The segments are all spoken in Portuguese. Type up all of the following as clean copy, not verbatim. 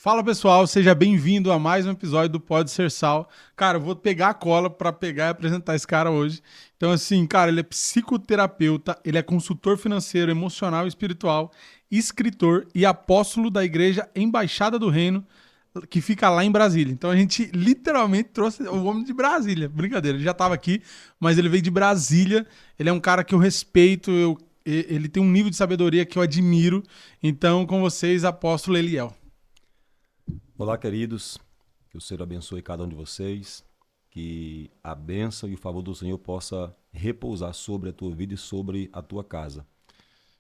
Fala pessoal, seja bem-vindo a mais um episódio do Pode Ser Sal. Cara, eu vou pegar a cola para pegar e apresentar esse cara hoje. Então, assim, cara, ele é psicoterapeuta, ele é consultor financeiro, emocional e espiritual, escritor e apóstolo da igreja Embaixada do Reino, que fica lá em Brasília. Então, a gente literalmente trouxe o homem de Brasília. Brincadeira, ele já estava aqui, mas ele veio de Brasília. Ele é um cara que eu respeito, ele tem um nível de sabedoria que eu admiro. Então, com vocês, apóstolo Eliel. Olá, queridos. Que o Senhor abençoe cada um de vocês. Que a bênção e o favor do Senhor possa repousar sobre a tua vida e sobre a tua casa.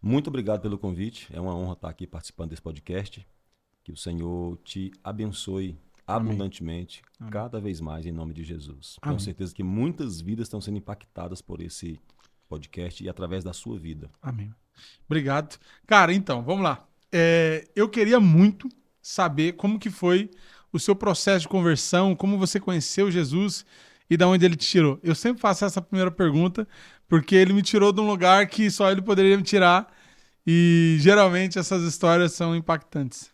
Muito obrigado pelo convite. É uma honra estar aqui participando desse podcast. Que o Senhor te abençoe Amém. abundantemente, Amém. cada vez mais, em nome de Jesus. Tenho Amém. certeza que muitas vidas estão sendo impactadas por esse podcast e através da sua vida. Amém. Obrigado. Cara, então, vamos lá. Eu queria muito saber como que foi o seu processo de conversão, como você conheceu Jesus e da onde ele te tirou. Eu sempre faço essa primeira pergunta, porque ele me tirou de um lugar que só ele poderia me tirar, e geralmente essas histórias são impactantes.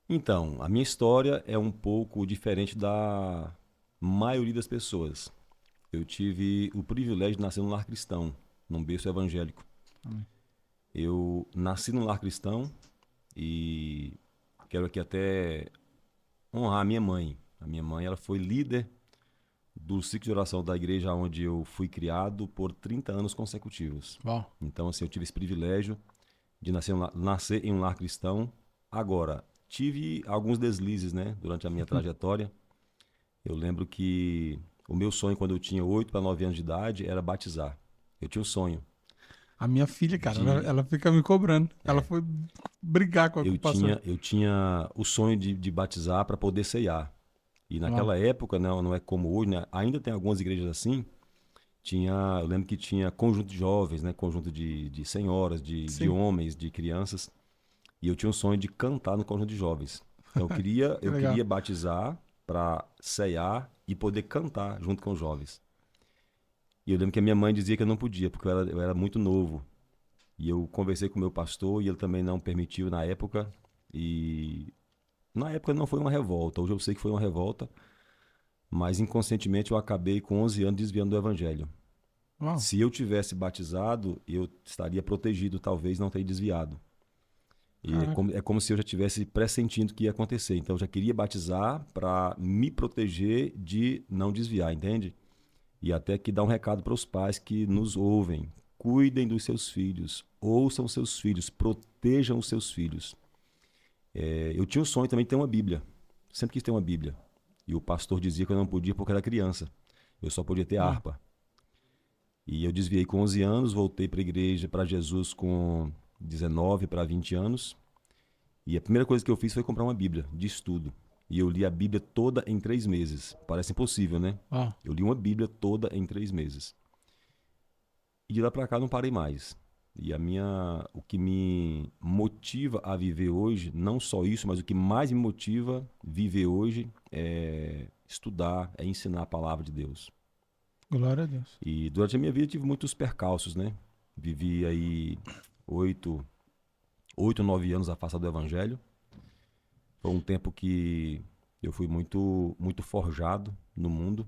Então, a minha história é um pouco diferente da maioria das pessoas. Eu tive o privilégio de nascer num lar cristão, num berço evangélico. Amém. Eu nasci num lar cristão e quero aqui até honrar a minha mãe. A minha mãe, ela foi líder do ciclo de oração da igreja onde eu fui criado por 30 anos consecutivos. Bom. Então, assim, eu tive esse privilégio de nascer em um lar cristão. Agora, tive alguns deslizes, né, durante a minha trajetória. Eu lembro que o meu sonho quando eu tinha 8 para 9 anos de idade era batizar. Eu tinha um sonho A minha filha, cara, ela, de ela fica me cobrando. Ela é, foi brigar com eu o pastor. tinha eu tinha o sonho de batizar para poder ceiar. E Bom. naquela época, não é como hoje, né? Ainda tem algumas igrejas assim. Eu lembro que tinha conjunto de jovens, né? Conjunto de senhoras, de Sim, homens, de crianças. E eu tinha um sonho de cantar no conjunto de jovens. Então eu queria, que eu legal. queria batizar para ceiar e poder cantar junto com os jovens. E eu lembro que a minha mãe dizia que eu não podia, porque eu era muito novo. E eu conversei com o meu pastor e ele também não permitiu na época. E na época não foi uma revolta, hoje eu sei que foi uma revolta, mas inconscientemente eu acabei com 11 anos desviando do evangelho. Uau. Se eu tivesse batizado, eu estaria protegido, talvez não teria desviado. E Caraca. é como se eu já tivesse pressentindo que ia acontecer. Então eu já queria batizar para me proteger de não desviar, entende? E até que dá um recado para os pais que nos ouvem. Cuidem dos seus filhos, ouçam os seus filhos, protejam os seus filhos. Eu tinha um sonho também de ter uma Bíblia. Sempre quis ter uma Bíblia. E o pastor dizia que eu não podia porque era criança. Eu só podia ter Uau. harpa. E eu desviei com 11 anos, voltei para a igreja, para Jesus com 19 para 20 anos. E a primeira coisa que eu fiz foi comprar uma Bíblia de estudo. E eu li a Bíblia toda em 3 meses. Parece impossível, né? Uau. Eu li uma Bíblia toda em 3 meses. E de lá para cá não parei mais. E o que me motiva a viver hoje, não só isso, mas o que mais me motiva a viver hoje é estudar, é ensinar a palavra de Deus. Glória a Deus. E durante a minha vida eu tive muitos percalços, né? Vivi aí 8, 9 anos afastado do evangelho. Foi um tempo que eu fui muito, muito forjado no mundo.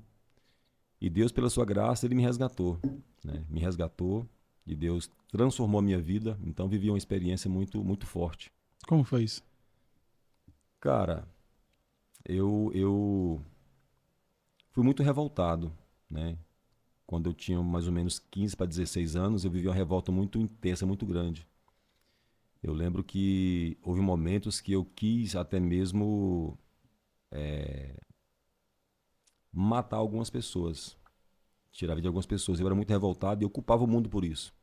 E Deus, pela sua graça, ele me resgatou, né? Me resgatou e Deus transformou a minha vida. Então vivi uma experiência muito, muito forte. Como foi isso? Cara, eu fui muito revoltado, né? Quando eu tinha mais ou menos 15 para 16 anos, eu vivi uma revolta muito intensa, muito grande. Eu lembro que houve momentos que eu quis até mesmo matar algumas pessoas, tirar a vida de algumas pessoas. Eu era muito revoltado e eu culpava o mundo por isso.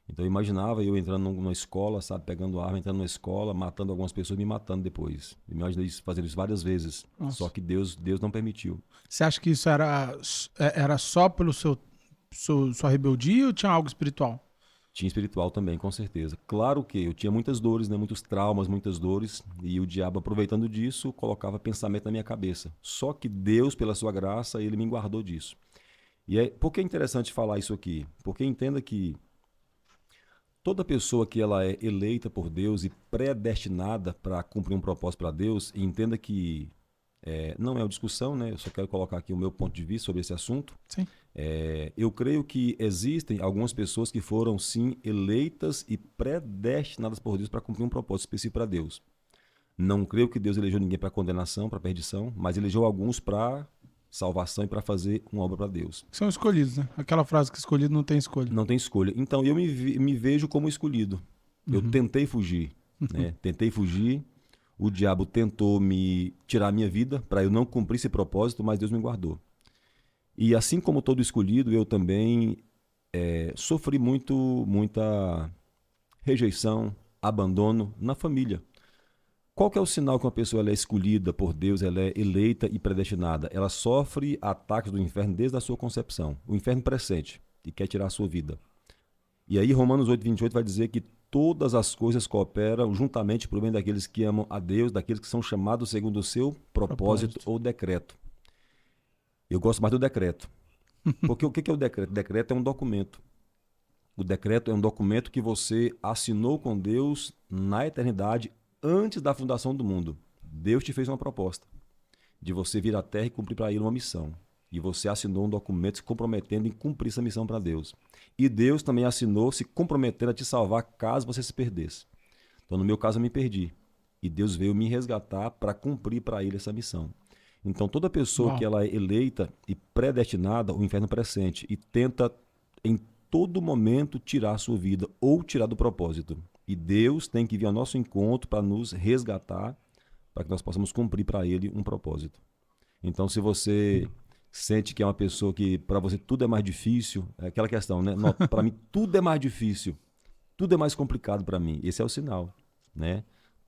Então eu imaginava eu entrando numa escola, sabe, pegando arma, entrando numa escola, matando algumas pessoas e me matando depois. Eu imaginei fazendo isso várias vezes. Só Nossa. que Deus não permitiu. Você acha que isso era só pelo sua rebeldia ou tinha algo espiritual? Tinha espiritual também, com certeza. Claro que eu tinha muitas dores, né, muitos traumas, muitas dores, e o diabo, aproveitando disso, colocava pensamento na minha cabeça. Só que Deus, pela sua graça, ele me guardou disso. Por que é interessante falar isso aqui? Porque entenda que Toda pessoa que ela é eleita por Deus e predestinada para cumprir um propósito para Deus, e entenda que não é uma discussão, né? Eu só quero colocar aqui o meu ponto de vista sobre esse assunto. Sim. Eu creio que existem algumas pessoas que foram, sim, eleitas e predestinadas por Deus para cumprir um propósito específico para Deus. Não creio que Deus elegeu ninguém para condenação, para perdição, mas elegeu alguns para salvação e para fazer uma obra para Deus. São escolhidos, né? Aquela frase que escolhido não tem escolha. Não tem escolha. Então, eu me vejo como escolhido. Eu tentei fugir, né? Tentei fugir. O diabo tentou me tirar a minha vida para eu não cumprir esse propósito, mas Deus me guardou. E assim como todo escolhido, eu também sofri muita rejeição, abandono na família. Qual que é o sinal que uma pessoa ela é escolhida por Deus, ela é eleita e predestinada? Ela sofre ataques do inferno desde a sua concepção. O inferno pressente e quer tirar a sua vida. E aí Romanos 8:28 vai dizer que todas as coisas cooperam juntamente para o bem daqueles que amam a Deus, daqueles que são chamados segundo o seu propósito ou decreto. Eu gosto mais do decreto. Porque o que é o decreto? O decreto é um documento. O decreto é um documento que você assinou com Deus na eternidade, antes da fundação do mundo. Deus te fez uma proposta de você vir à Terra e cumprir para ele uma missão. E você assinou um documento se comprometendo em cumprir essa missão para Deus. E Deus também assinou se comprometendo a te salvar caso você se perdesse. Então, no meu caso, eu me perdi. E Deus veio me resgatar para cumprir para ele essa missão. Então, toda pessoa que ela é eleita e predestinada, o inferno pressente e tenta em todo momento tirar a sua vida ou tirar do propósito. E Deus tem que vir ao nosso encontro para nos resgatar, para que nós possamos cumprir para ele um propósito. Então, se você sente que é uma pessoa que para você tudo é mais difícil, é aquela questão, né? Para mim tudo é mais difícil, tudo é mais complicado para mim. Esse é o sinal, né?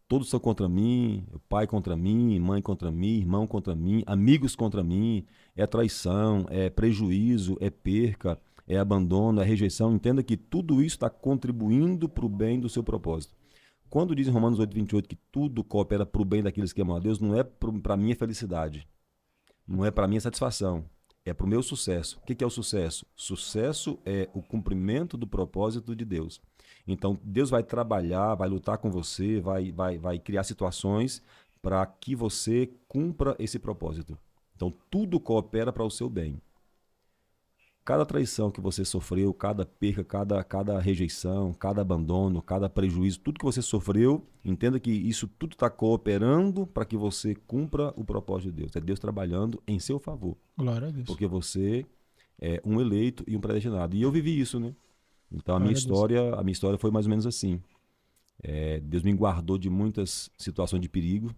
Todos são contra mim, pai contra mim, mãe contra mim, irmão contra mim, amigos contra mim, é traição, é prejuízo, é perca, é abandono, é rejeição. Entenda que tudo isso está contribuindo para o bem do seu propósito. Quando diz em Romanos 8:28 que tudo coopera para o bem daqueles que amam a Deus, não é para a minha felicidade, não é para a minha satisfação, é para o meu sucesso. O que é o sucesso? Sucesso é o cumprimento do propósito de Deus. Então, Deus vai trabalhar, vai lutar com você, vai criar situações para que você cumpra esse propósito. Então, tudo coopera para o seu bem. Cada traição que você sofreu, cada perca, cada rejeição, cada abandono, cada prejuízo, tudo que você sofreu, entenda que isso tudo está cooperando para que você cumpra o propósito de Deus. É Deus trabalhando em seu favor. Glória a Deus. Porque você é um eleito e um predestinado. E eu vivi isso, né? Então a minha história foi mais ou menos assim. Deus me guardou de muitas situações de perigo.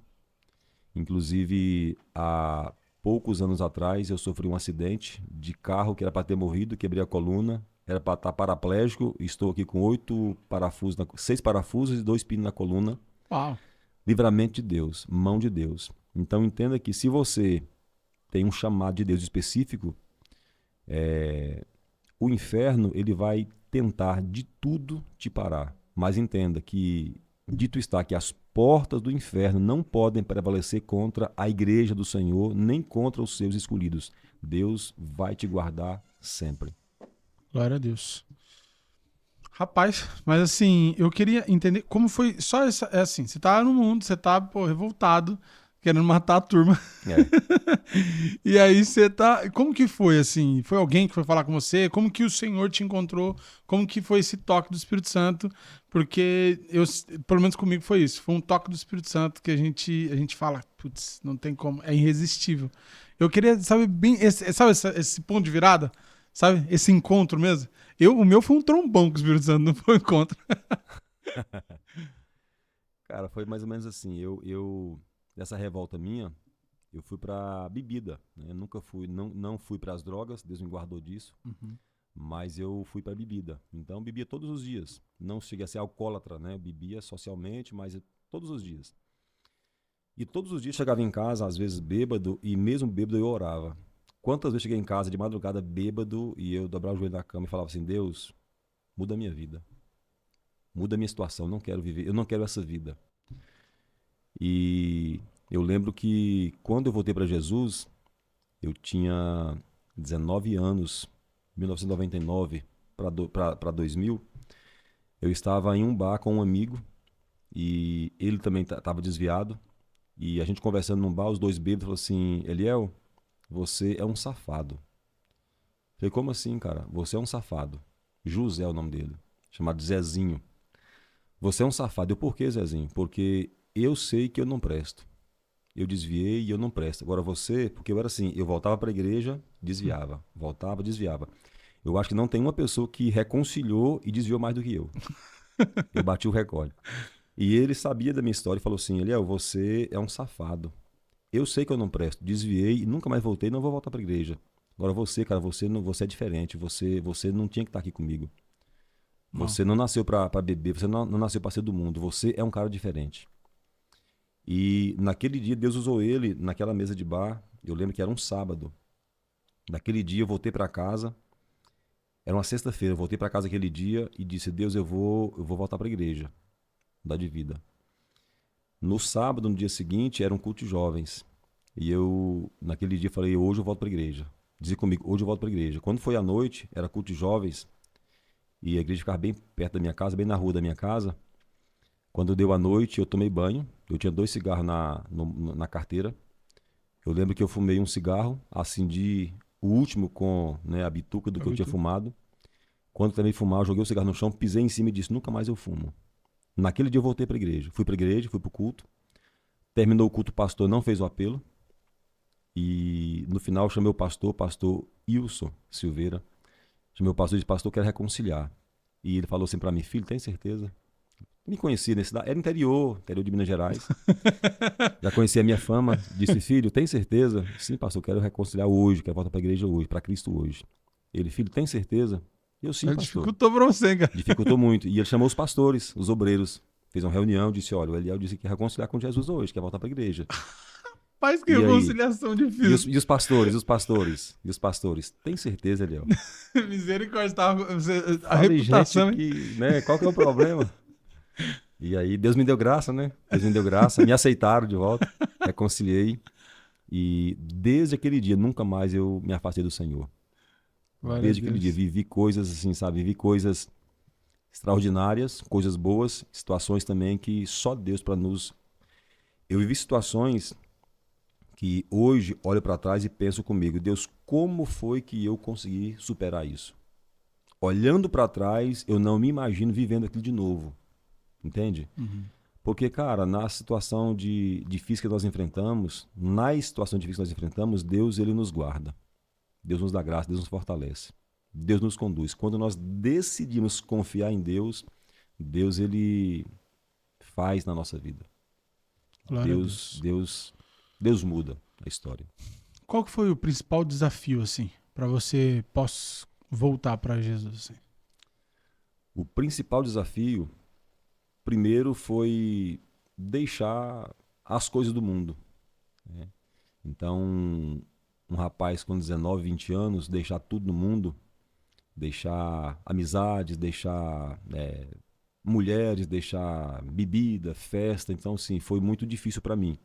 Inclusive, há poucos anos atrás, eu sofri um acidente de carro que era para ter morrido, quebrei a coluna, era para estar paraplégico, estou aqui com 6 parafusos e 2 pinos na coluna. Uau. Livramento de Deus, mão de Deus. Então entenda que se você tem um chamado de Deus específico, o inferno ele vai tentar de tudo te parar. Mas entenda que, dito está, que as portas do inferno não podem prevalecer contra a igreja do Senhor, nem contra os seus escolhidos. Deus vai te guardar sempre. Glória a Deus. Rapaz, mas assim, eu queria entender como foi só essa, assim, você tá no mundo, você tá, revoltado, querendo matar a turma. E aí você tá, como que foi assim? Foi alguém que foi falar com você? Como que o Senhor te encontrou? Como que foi esse toque do Espírito Santo? Porque pelo menos comigo foi isso, foi um toque do Espírito Santo que a gente fala, putz, não tem como, é irresistível. Eu queria saber bem, esse ponto de virada, sabe? Esse encontro mesmo. O meu foi um trombão com o Espírito Santo, não foi um encontro. Cara, foi mais ou menos assim. Dessa revolta minha, eu fui pra bebida, né? Não fui para as drogas, Deus me guardou disso. Mas eu fui para bebida. Então bebia todos os dias. Não cheguei a ser alcoólatra, né? Bebia socialmente, mas todos os dias. E todos os dias chegava em casa, às vezes bêbado, e mesmo bêbado eu orava. Quantas vezes cheguei em casa de madrugada bêbado e eu dobrava o joelho na cama e falava assim: Deus, muda a minha vida. Muda a minha situação, não quero viver, eu não quero essa vida. E eu lembro que quando eu voltei para Jesus, eu tinha 19 anos, 1999 para 2000, Eu estava em um bar com um amigo e ele também estava desviado. E a gente conversando num bar, os dois bêbados, falou assim: Eliel, você é um safado. Falei, como assim, cara? Você é um safado. José é o nome dele, chamado Zezinho. Você é um safado. Eu, por que, Zezinho? Porque eu sei que eu não presto. Eu desviei e eu não presto. Agora você, porque eu era assim, eu voltava para a igreja, desviava. Voltava, desviava. Eu acho que não tem uma pessoa que reconciliou e desviou mais do que eu. Eu bati o recorde. E ele sabia da minha história e falou assim: Eliel, você é um safado. Eu sei que eu não presto. Desviei e nunca mais voltei, não vou voltar para a igreja. Agora você, cara, você não, você é diferente. Você não tinha que estar aqui comigo. Não. Você não nasceu para beber, você não nasceu para ser do mundo. Você é um cara diferente. E naquele dia Deus usou ele naquela mesa de bar. Eu lembro que era um sábado. Naquele dia eu voltei para casa. Era uma sexta-feira. Eu voltei para casa aquele dia e disse: Deus, eu vou voltar para a igreja, mudar de vida. No sábado, no dia seguinte, era um culto de jovens. E eu, naquele dia, falei: hoje eu volto para a igreja. Dizia comigo: hoje eu volto para a igreja. Quando foi à noite, era culto de jovens. E a igreja ficava bem perto da minha casa, bem na rua da minha casa. Quando deu a noite, eu tomei banho. Eu tinha 2 cigarros na carteira. Eu lembro que eu fumei um cigarro, acendi o último com, né, a bituca do que eu tinha fumado. Quando terminei de fumar, eu joguei o cigarro no chão, pisei em cima e disse: nunca mais eu fumo. Naquele dia eu voltei para a igreja. Fui para a igreja, fui para o culto. Terminou o culto, o pastor não fez o apelo. E no final eu chamei o pastor Wilson Silveira. Chamei o pastor e disse: pastor, eu quero reconciliar. E ele falou assim para mim: filho, tem certeza? Me conhecia nesse cidade, era interior de Minas Gerais. Já conhecia a minha fama. Disse: filho, tem certeza? Sim, pastor, eu quero reconciliar hoje, quero voltar para a igreja hoje, para Cristo hoje. Ele: filho, tem certeza? Eu: sim, pastor. Dificultou pra você, cara. Dificultou muito. E ele chamou os pastores, os obreiros. Fez uma reunião, disse: olha, o Eliel disse que quer reconciliar com Jesus hoje, quer voltar para a igreja. Faz que E aí? reconciliação E os, difícil. e os pastores, os pastores, e os pastores? Tem certeza, Eliel? Misericórdia, a Falei: gente, reputação, hein? que, né, qual que é o problema? E aí Deus me deu graça, né? Deus me deu graça, me aceitaram de volta, reconciliei. E desde aquele dia, nunca mais eu me afastei do Senhor. Glória a Desde aquele dia, Deus. vivi coisas assim, sabe? Vivi coisas extraordinárias, coisas boas, situações também que só Deus para nos... Eu vivi situações que hoje olho para trás e penso comigo: Deus, como foi que eu consegui superar isso? Olhando para trás, eu não me imagino vivendo aquilo de novo, entende? Uhum. Porque, cara, na situação difícil que nós enfrentamos, na situação difícil que nós enfrentamos, Deus, ele nos guarda. Deus nos dá graça, Deus nos fortalece. Deus nos conduz. Quando nós decidimos confiar em Deus, Deus, ele faz na nossa vida. Glória a Deus. Deus muda a história. Qual que foi o principal desafio, assim, pra você pós voltar pra Jesus, assim? O principal desafio, primeiro, foi deixar as coisas do mundo, né? Então, um rapaz com 19, 20 anos, deixar tudo no mundo, deixar amizades, deixar mulheres, deixar bebida, festa. Então, sim, foi muito difícil para mim.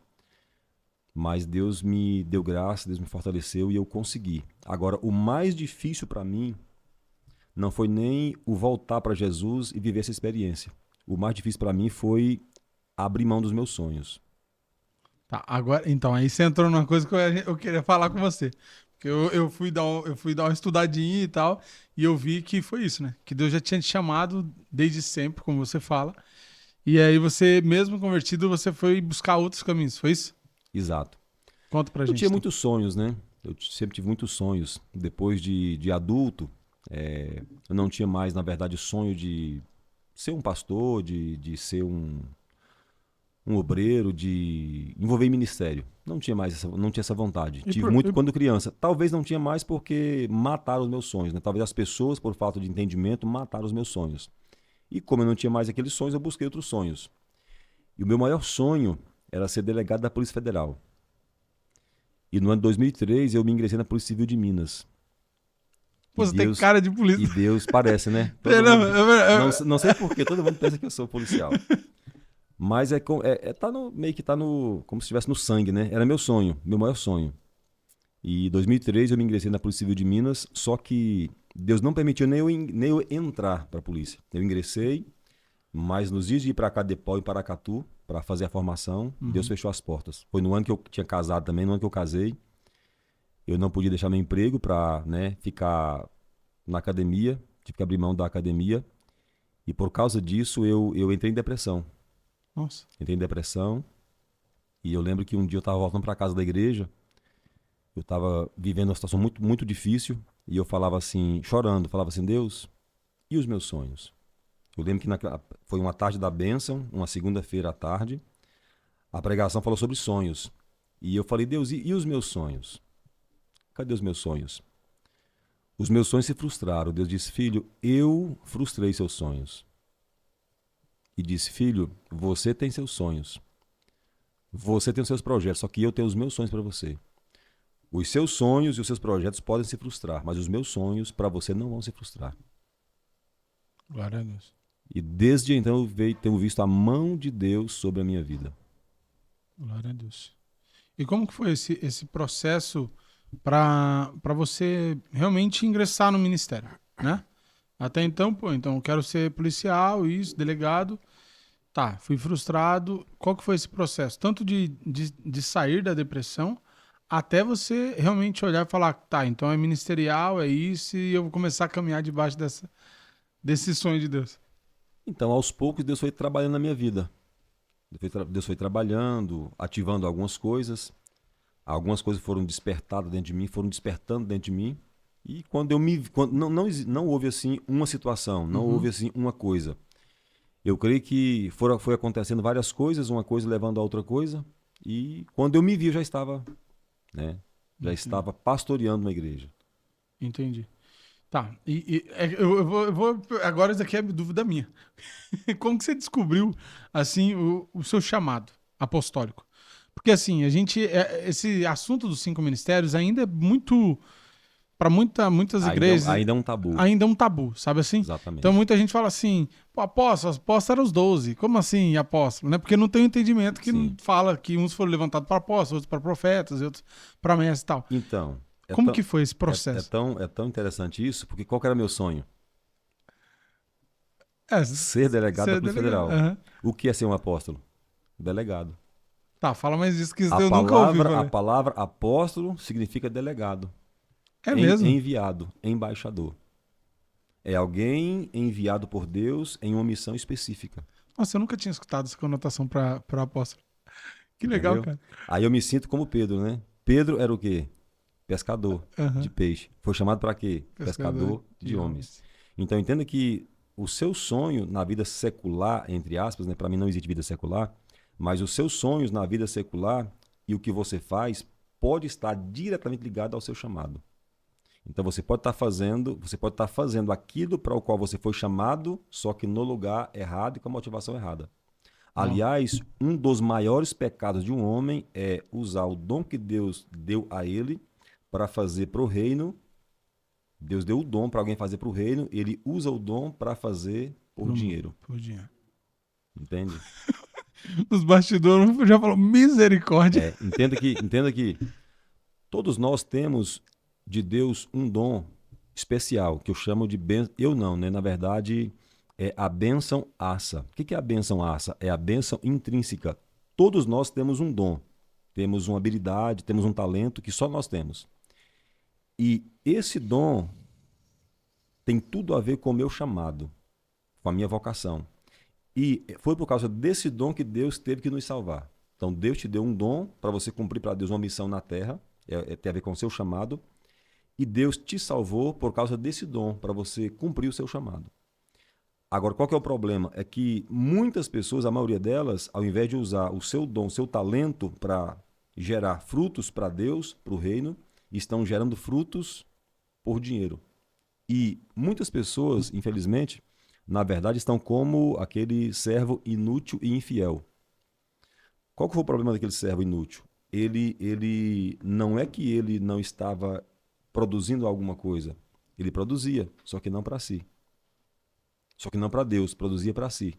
Mas Deus me deu graça, Deus me fortaleceu e eu consegui. Agora, o mais difícil para mim não foi nem o voltar para Jesus e viver essa experiência. O mais difícil para mim foi abrir mão dos meus sonhos. Tá, agora, então, aí você entrou numa coisa que eu queria falar com você. Porque eu fui dar uma estudadinha e tal, e eu vi que foi isso, né? Que Deus já tinha te chamado desde sempre, como você fala. E aí você, mesmo convertido, você foi buscar outros caminhos, foi isso? Exato. Conta pra Eu gente, tinha então. muitos sonhos, né? Eu sempre tive muitos sonhos. Depois de adulto, eu não tinha mais, na verdade, o sonho de ser um pastor, de ser um obreiro, de envolver em ministério. Não tinha mais não tinha essa vontade. E Tive muito quando criança. Talvez não tinha mais porque mataram os meus sonhos, né? Talvez as pessoas, por falta de entendimento, mataram os meus sonhos. E como eu não tinha mais aqueles sonhos, eu busquei outros sonhos. E o meu maior sonho era ser delegado da Polícia Federal. E no ano de 2003 eu me ingressei na Polícia Civil de Minas. E Pô, você tem Deus, cara de e polícia. Deus parece, né? Não, Todo mundo, não sei por que todo mundo pensa que eu sou policial. Mas tá meio que tá no, como se estivesse no sangue, né? Era meu sonho, meu maior sonho. E em 2003 eu me ingressei na Polícia Civil de Minas, só que Deus não permitiu nem eu entrar para a polícia. Eu ingressei, Mas nos dias de ir para Cadepó e Paracatu, para fazer a formação, Deus Uhum. fechou as portas. Foi no ano que eu tinha casado também, no ano que eu casei. Eu não podia deixar meu emprego para, né, ficar na academia, tive que abrir mão da academia. E por causa disso eu entrei em depressão. Nossa. Entrei em depressão e eu lembro que um dia eu estava voltando para casa da igreja, eu estava vivendo uma situação muito, muito difícil e eu falava assim, chorando, falava assim, Deus, e os meus sonhos? Eu lembro que foi uma tarde da bênção, uma segunda-feira à tarde, a pregação falou sobre sonhos. E eu falei, Deus, e os meus sonhos? Cadê os meus sonhos? Os meus sonhos se frustraram. Deus disse, filho, eu frustrei seus sonhos. E disse, filho, você tem seus sonhos. Você tem os seus projetos, só que eu tenho os meus sonhos para você. Os seus sonhos e os seus projetos podem se frustrar, mas os meus sonhos para você não vão se frustrar. Glória a Deus. E desde então tenho visto a mão de Deus sobre a minha vida. Glória a Deus. E como que foi esse processo para você realmente ingressar no ministério, né? Até então, pô, então eu quero ser policial, isso, delegado. Tá, fui frustrado. Qual que foi esse processo? Tanto de sair da depressão, até você realmente olhar e falar, tá, então é ministerial, é isso, e eu vou começar a caminhar debaixo desse sonho de Deus. Então, aos poucos, Deus foi trabalhando na minha vida. Deus foi trabalhando, ativando algumas coisas. Algumas coisas foram despertadas dentro de mim, foram despertando dentro de mim. E quando eu me. Quando, não houve assim uma situação, não Uhum, houve assim uma coisa. Eu creio que foi acontecendo várias coisas, uma coisa levando a outra coisa. E quando eu me vi, eu já estava, né? Já entendi. estava pastoreando uma igreja. Entendi. Tá, agora isso aqui é dúvida minha. Como que você descobriu, assim, o seu chamado apostólico? Porque, assim, esse assunto dos 5 ministérios ainda é muito, para muitas igrejas, Ainda é um tabu. ainda é um tabu, sabe assim? Então Exatamente. muita gente fala assim, pô, apóstolo eram os 12. Como assim apóstolo? Né? Porque não tem um entendimento que Sim. fala que uns foram levantados para apóstolos, outros para profetas, e outros para mestres e tal. Então, Como que foi esse processo? é tão interessante isso, porque qual que era meu sonho? É, Ser delegado você da é Polícia delegado. Federal. Aham. O que é ser um apóstolo? Delegado. Tá, fala mais disso que isso eu nunca ouvi A falar. palavra apóstolo significa delegado, É mesmo? enviado, embaixador. É alguém enviado por Deus em uma missão específica, Nossa, eu nunca tinha escutado essa conotação para apóstolo. Que legal, entendeu? cara. Aí eu me sinto como Pedro, né? Pedro era o quê? Pescador de Aham. peixe. Foi chamado para quê? Pescador Pescador de de homens. homens. Então entenda que o seu sonho na vida secular, entre aspas, né? Para mim não existe vida secular, mas os seus sonhos na vida secular e o que você faz pode estar diretamente ligado ao seu chamado. Então você pode estar fazendo aquilo para o qual você foi chamado, só que no lugar errado e com a motivação errada. Ó, Aliás, um dos maiores pecados de um homem é usar o dom que Deus deu a ele para fazer para o reino. Deus deu o dom para alguém fazer para o reino, ele usa o dom para fazer por pro mundo, dinheiro. por dinheiro. Entende? Nos bastidores já falou misericórdia. Entenda que todos nós temos de Deus um dom especial, que eu chamo de bênção. Eu não, né? Na verdade, é a bênção assa. O que é a bênção assa? É a bênção intrínseca. Todos nós temos um dom, temos uma habilidade, temos um talento que só nós temos. E esse dom tem tudo a ver com o meu chamado, com a minha vocação. E foi por causa desse dom que Deus teve que nos salvar. Então Deus te deu um dom para você cumprir para Deus uma missão na terra, tem a ver com o seu chamado, e Deus te salvou por causa desse dom, para você cumprir o seu chamado. Agora, qual que é o problema? É que muitas pessoas, a maioria delas, ao invés de usar o seu dom, o seu talento para gerar frutos para Deus, para o reino, estão gerando frutos por dinheiro. E muitas pessoas, infelizmente, na verdade, estão como aquele servo inútil e infiel. Qual que foi o problema daquele servo inútil? Ele não é que ele não estava produzindo alguma coisa. Ele produzia, só que não para si. Só que não para Deus, produzia para si.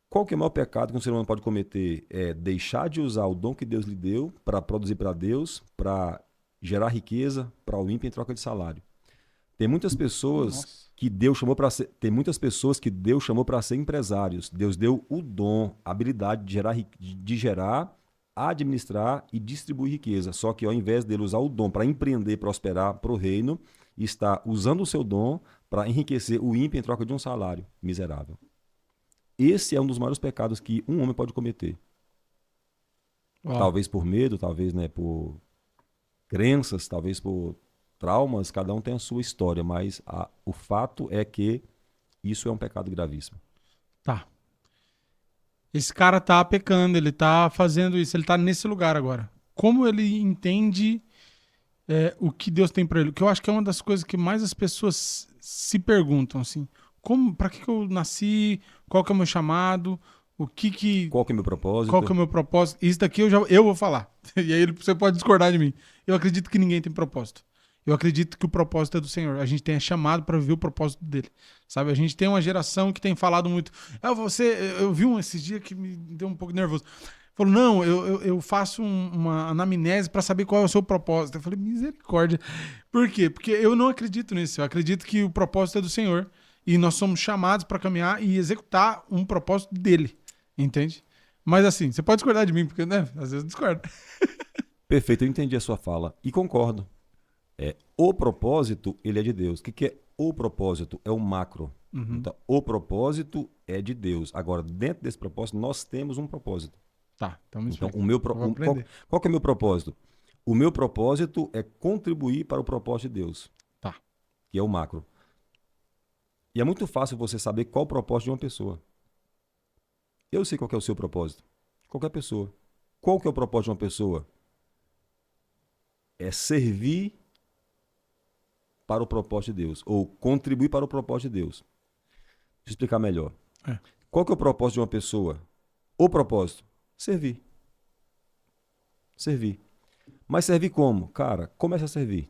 Qual que é o maior pecado que um ser humano pode cometer? É deixar de usar o dom que Deus lhe deu para produzir para Deus, para gerar riqueza para o ímpio em troca de salário. Tem muitas pessoas Nossa. que Deus chamou para ser. Tem muitas pessoas que Deus chamou para ser empresários. Deus deu o dom, a habilidade de gerar, administrar e distribuir riqueza. Só que ao invés dele usar o dom para empreender, prosperar para o reino, está usando o seu dom para enriquecer o ímpio em troca de um salário miserável. Esse é um dos maiores pecados que um homem pode cometer. Ó, Talvez por medo, talvez, né, por crenças, talvez por traumas, cada um tem a sua história, mas o fato é que isso é um pecado gravíssimo. tá. Esse cara tá pecando, ele tá fazendo isso, ele tá nesse lugar agora. Como ele entende o que Deus tem pra ele? Que eu acho que é uma das coisas que mais as pessoas se perguntam, assim. Pra que eu nasci? Qual que é o meu chamado? O que que... Qual que é o meu propósito? Qual que é o meu propósito? Isso daqui eu vou falar. E aí você pode discordar de mim. Eu acredito que ninguém tem propósito. Eu acredito que o propósito é do Senhor. A gente tem chamado para viver o propósito dele. Sabe? A gente tem uma geração que tem falado muito. Eu vi esses dias que me deu um pouco nervoso. Falou, não, eu faço uma anamnese para saber qual é o seu propósito. Eu falei, misericórdia. Por quê? Porque eu não acredito nisso. Eu acredito que o propósito é do Senhor. E nós somos chamados para caminhar e executar um propósito dele. Entende? Mas assim, você pode discordar de mim, porque, né? Às vezes eu discordo. Perfeito, eu entendi a sua fala e concordo. O propósito, ele é de Deus. O que é o propósito? É o macro. Uhum. Então, o propósito é de Deus. Agora, dentro desse propósito, nós temos um propósito. Tá, então me Então, explica. o meu Eu vou aprender. qual que é o meu propósito? O meu propósito é contribuir para o propósito de Deus, Tá. que é o macro. E é muito fácil você saber qual o propósito de uma pessoa. Eu sei qual que é o seu propósito. Qualquer pessoa. Qual que é o propósito de uma pessoa? É servir para o propósito de Deus, ou contribuir para o propósito de Deus. Deixa eu explicar melhor. É. Qual que é o propósito de uma pessoa? O propósito? Servir. Servir. Mas servir como? Cara, comece a servir.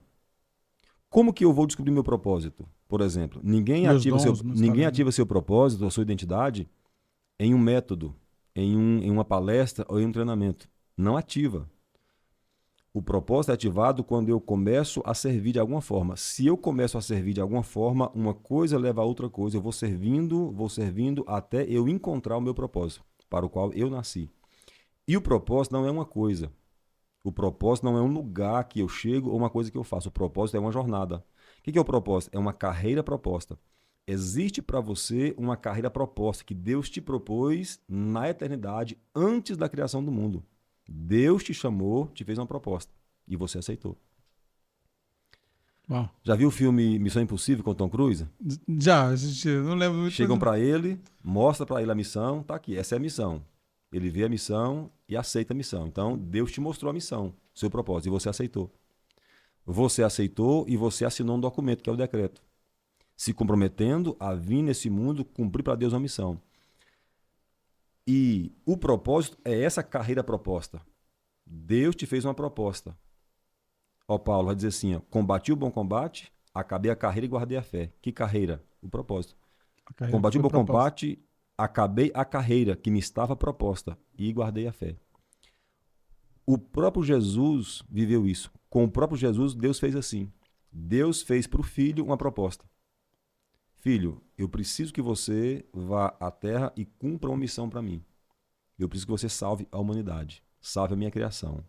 Como que eu vou descobrir meu propósito? Por exemplo, ninguém Meus ativa, dons, meus talentos. ativa seu propósito, a sua identidade, em um método, em uma palestra ou em um treinamento. Não ativa. O propósito é ativado quando eu começo a servir de alguma forma. Se eu começo a servir de alguma forma, uma coisa leva a outra coisa. Eu vou servindo até eu encontrar o meu propósito, para o qual eu nasci. E o propósito não é uma coisa. O propósito não é um lugar que eu chego ou uma coisa que eu faço. O propósito é uma jornada. O que é o propósito? É uma carreira proposta. Existe para você uma carreira proposta que Deus te propôs na eternidade, antes da criação do mundo. Deus te chamou, te fez uma proposta e você aceitou. Uau. Já viu o filme Missão Impossível com Tom Cruise? Já, assisti, não lembro muito. Chegam para ele, mostra para ele a missão, tá aqui, essa é a missão. Ele vê a missão e aceita a missão. Então, Deus te mostrou a missão, seu propósito, e você aceitou. Você aceitou e você assinou um documento, que é o decreto, se comprometendo a vir nesse mundo cumprir para Deus uma missão. E o propósito é essa carreira proposta. Deus te fez uma proposta. Ó, Paulo vai dizer assim, ó, combati o bom combate, acabei a carreira e guardei a fé. Que carreira? O propósito. Combati o bom combate, acabei a carreira que me estava proposta e guardei a fé. O próprio Jesus viveu isso. Com o próprio Jesus, Deus fez assim. Deus fez para o filho uma proposta. Filho, eu preciso que você vá à terra e cumpra uma missão para mim. Eu preciso que você salve a humanidade, salve a minha criação.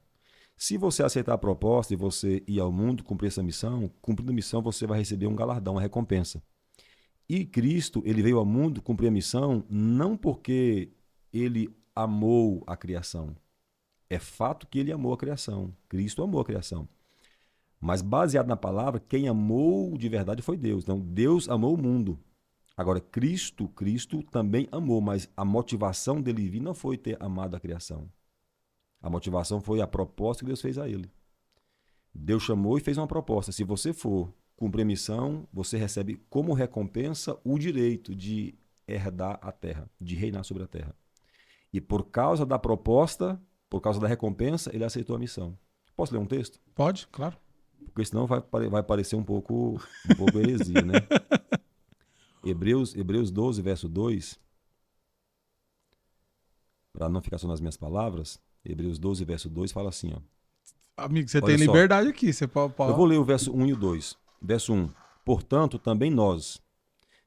Se você aceitar a proposta e você ir ao mundo cumprir essa missão, cumprindo a missão você vai receber um galardão, uma recompensa. E Cristo, ele veio ao mundo cumprir a missão não porque ele amou a criação. É fato que ele amou a criação. Cristo amou a criação. Mas baseado na palavra, quem amou de verdade foi Deus. Então, Deus amou o mundo. Agora, Cristo também amou, mas a motivação dele vir não foi ter amado a criação. A motivação foi a proposta que Deus fez a ele. Deus chamou e fez uma proposta. Se você for cumprir a missão, você recebe como recompensa o direito de herdar a terra, de reinar sobre a terra. E por causa da proposta, por causa da recompensa, ele aceitou a missão. Posso ler um texto? Pode, claro. Porque senão vai parecer um pouco heresia, né? Hebreus 12, verso 2. Para não ficar só nas minhas palavras, Hebreus 12, verso 2 fala assim, ó. Amigo, você Olha tem só. liberdade aqui. Você pode... Eu vou ler o verso 1 e o 2. Verso 1. Portanto, também nós,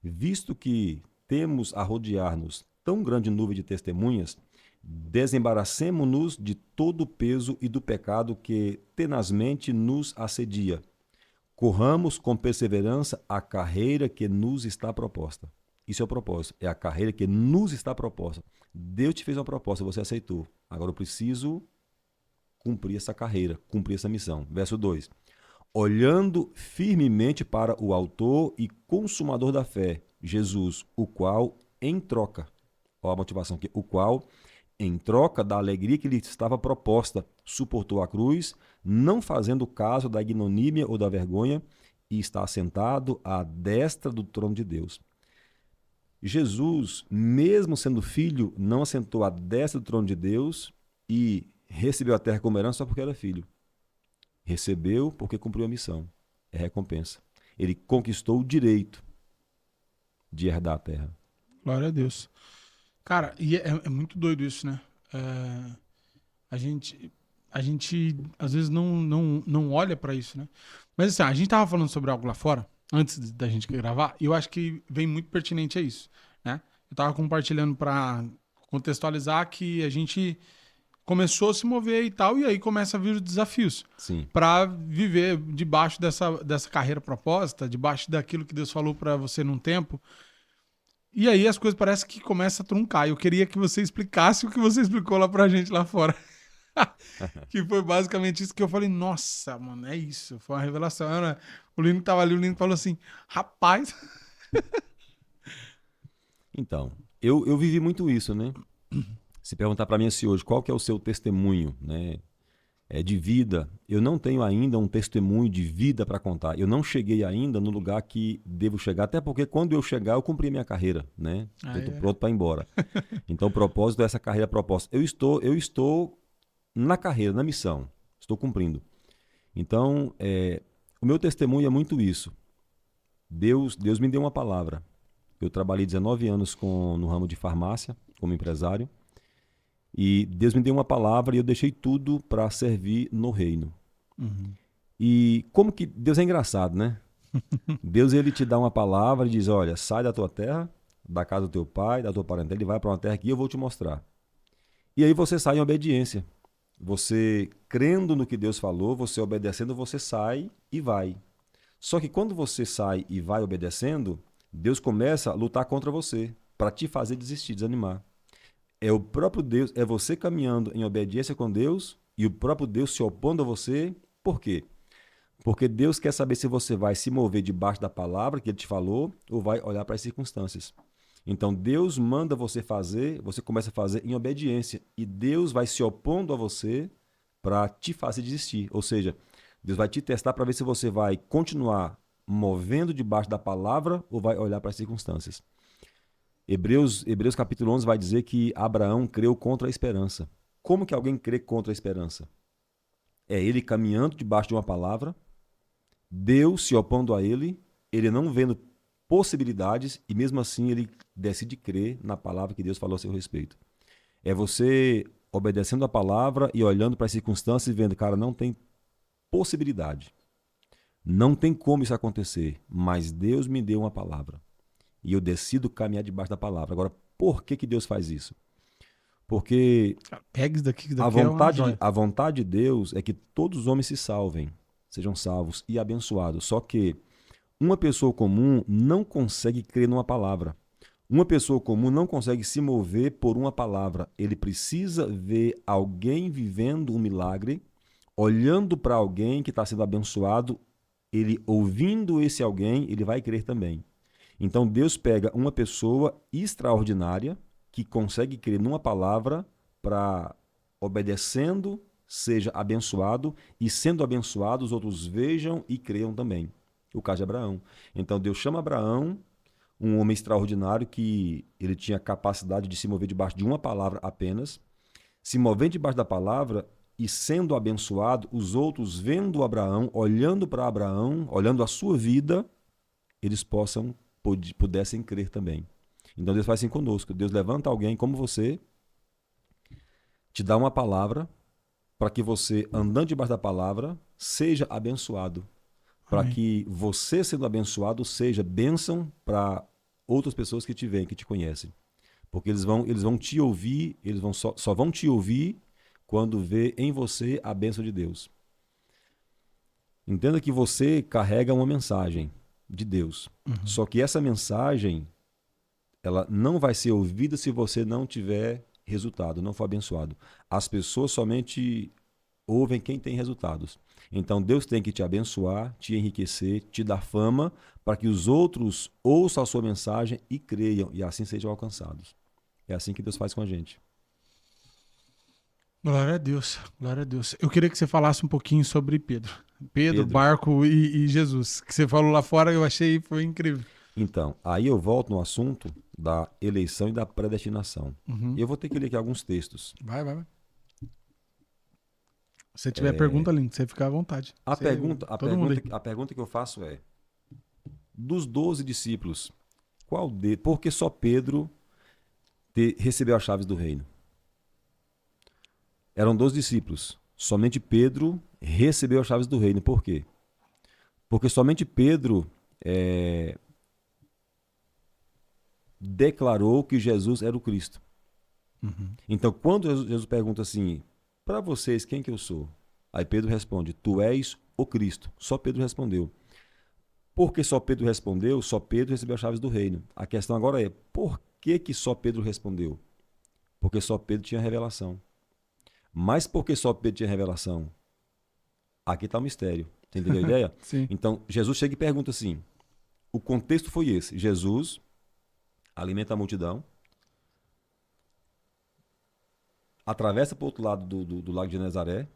Visto que temos a rodear-nos tão grande nuvem de testemunhas, desembaracemo-nos de todo o peso e do pecado que tenazmente nos assedia. Corramos com perseverança a carreira que nos está proposta. Isso é o propósito, é a carreira que nos está proposta. Deus te fez uma proposta, você aceitou. Agora eu preciso cumprir essa carreira, cumprir essa missão. Verso 2. Olhando firmemente para o autor e consumador da fé, Jesus, o qual em troca, olha a motivação aqui, o qual em troca da alegria que lhe estava proposta, suportou a cruz, não fazendo caso da ignomínia ou da vergonha, e está assentado à destra do trono de Deus. Jesus, mesmo sendo filho, não assentou à destra do trono de Deus e recebeu a terra como herança só porque era filho. Recebeu porque cumpriu a missão. É recompensa. Ele conquistou o direito de herdar a terra. Glória a Deus. Cara, e é muito doido isso, né? É, a gente às vezes não olha pra isso, né? Mas assim, a gente tava falando sobre algo lá fora, antes da gente gravar, e eu acho que vem muito pertinente a isso, né? Eu tava compartilhando pra contextualizar que a gente começou a se mover e tal, e aí começa a vir os desafios Sim. pra viver debaixo dessa carreira proposta, debaixo daquilo que Deus falou pra você num tempo. E aí as coisas parecem que começam a truncar. Eu queria que você explicasse o que você explicou lá pra gente lá fora. Que foi basicamente isso que eu falei, nossa, mano, é isso. Foi uma revelação. O Lino tava ali, o Lino falou assim, rapaz... Então, eu vivi muito isso, né? Se perguntar para mim assim hoje, qual que é o seu testemunho, né? De vida, eu não tenho ainda um testemunho de vida para contar. Eu não cheguei ainda no lugar que devo chegar, até porque quando eu chegar, eu cumpri a minha carreira, né? Eu estou pronto para ir embora. Então, o propósito é essa carreira proposta. Eu estou na carreira, na missão. Estou cumprindo. Então, o meu testemunho é muito isso. Deus me deu uma palavra. Eu trabalhei 19 anos no ramo de farmácia, como empresário. E Deus me deu uma palavra e eu deixei tudo para servir no reino. Uhum. E como que Deus é engraçado, né? Deus, ele te dá uma palavra e diz, olha, sai da tua terra, da casa do teu pai, da tua parentela, e vai para uma terra que eu vou te mostrar. E aí você sai em obediência. Você crendo no que Deus falou, você obedecendo, você sai e vai. Só que quando você sai e vai obedecendo, Deus começa a lutar contra você, para te fazer desistir, desanimar. É o próprio Deus, é você caminhando em obediência com Deus e o próprio Deus se opondo a você. Por quê? Porque Deus quer saber se você vai se mover debaixo da palavra que Ele te falou ou vai olhar para as circunstâncias. Então Deus manda você fazer, você começa a fazer em obediência e Deus vai se opondo a você para te fazer desistir. Ou seja, Deus vai te testar para ver se você vai continuar movendo debaixo da palavra ou vai olhar para as circunstâncias. Hebreus capítulo 11 vai dizer que Abraão creu contra a esperança. Como que alguém crê contra a esperança? É ele caminhando debaixo de uma palavra, Deus se opondo a ele não vendo possibilidades e mesmo assim ele decide crer na palavra que Deus falou a seu respeito. É você obedecendo a palavra e olhando para as circunstâncias e vendo, cara, não tem possibilidade. Não tem como isso acontecer, mas Deus me deu uma palavra. E eu decido caminhar debaixo da palavra. Agora, por que Deus faz isso? Porque Pega isso daqui, que daqui é uma joia. a vontade de Deus é que todos os homens se salvem, sejam salvos e abençoados. Só que uma pessoa comum não consegue crer numa palavra. Uma pessoa comum não consegue se mover por uma palavra. Ele precisa ver alguém vivendo um milagre, olhando para alguém que está sendo abençoado, ele ouvindo esse alguém, ele vai crer também. Então Deus pega uma pessoa extraordinária que consegue crer numa palavra para, obedecendo, seja abençoado e sendo abençoado, os outros vejam e creiam também. O caso de Abraão. Então Deus chama Abraão, um homem extraordinário que ele tinha capacidade de se mover debaixo de uma palavra apenas, se movendo debaixo da palavra e sendo abençoado, os outros vendo Abraão, olhando para Abraão, olhando a sua vida, eles pudessem crer também. Então Deus faz assim conosco. Deus levanta alguém como você, te dá uma palavra para que você, andando debaixo da palavra, seja abençoado. Para que você, sendo abençoado, seja bênção para outras pessoas que te veem, que te conhecem. Porque eles vão te ouvir, só vão te ouvir quando vê em você a bênção de Deus. Entenda que você carrega uma mensagem de Deus. Só que essa mensagem, ela não vai ser ouvida se você não tiver resultado, não for abençoado. As pessoas somente ouvem quem tem resultados. Então Deus tem que te abençoar, te enriquecer, te dar fama, para que os outros ouçam a sua mensagem e creiam, e assim sejam alcançados. É assim que Deus faz com a gente. Glória a Deus, glória a Deus. Eu queria que você falasse um pouquinho sobre Pedro. Pedro, Pedro. barco e Jesus. Que você falou lá fora, eu achei foi incrível. Então, aí eu volto no assunto da eleição e da predestinação. Uhum. Eu vou ter que ler aqui alguns textos. Vai. Se tiver pergunta, Link, você fica à vontade. A pergunta que eu faço é: dos 12 discípulos, por que só Pedro recebeu as chaves do reino? Eram 12 discípulos. Somente Pedro recebeu as chaves do reino. Por quê? Porque somente Pedro declarou que Jesus era o Cristo. Uhum. Então, quando Jesus pergunta assim, para vocês, quem que eu sou? Aí Pedro responde, tu és o Cristo. Só Pedro respondeu. Porque só Pedro respondeu, só Pedro recebeu as chaves do reino. A questão agora é, por que só Pedro respondeu? Porque só Pedro tinha revelação. Mas por que só Pedro tinha revelação? Aqui está o mistério. Você entendeu a ideia? Sim. Então, Jesus chega e pergunta assim, o contexto foi esse. Jesus alimenta a multidão, atravessa para o outro lado do lago de Genezaré,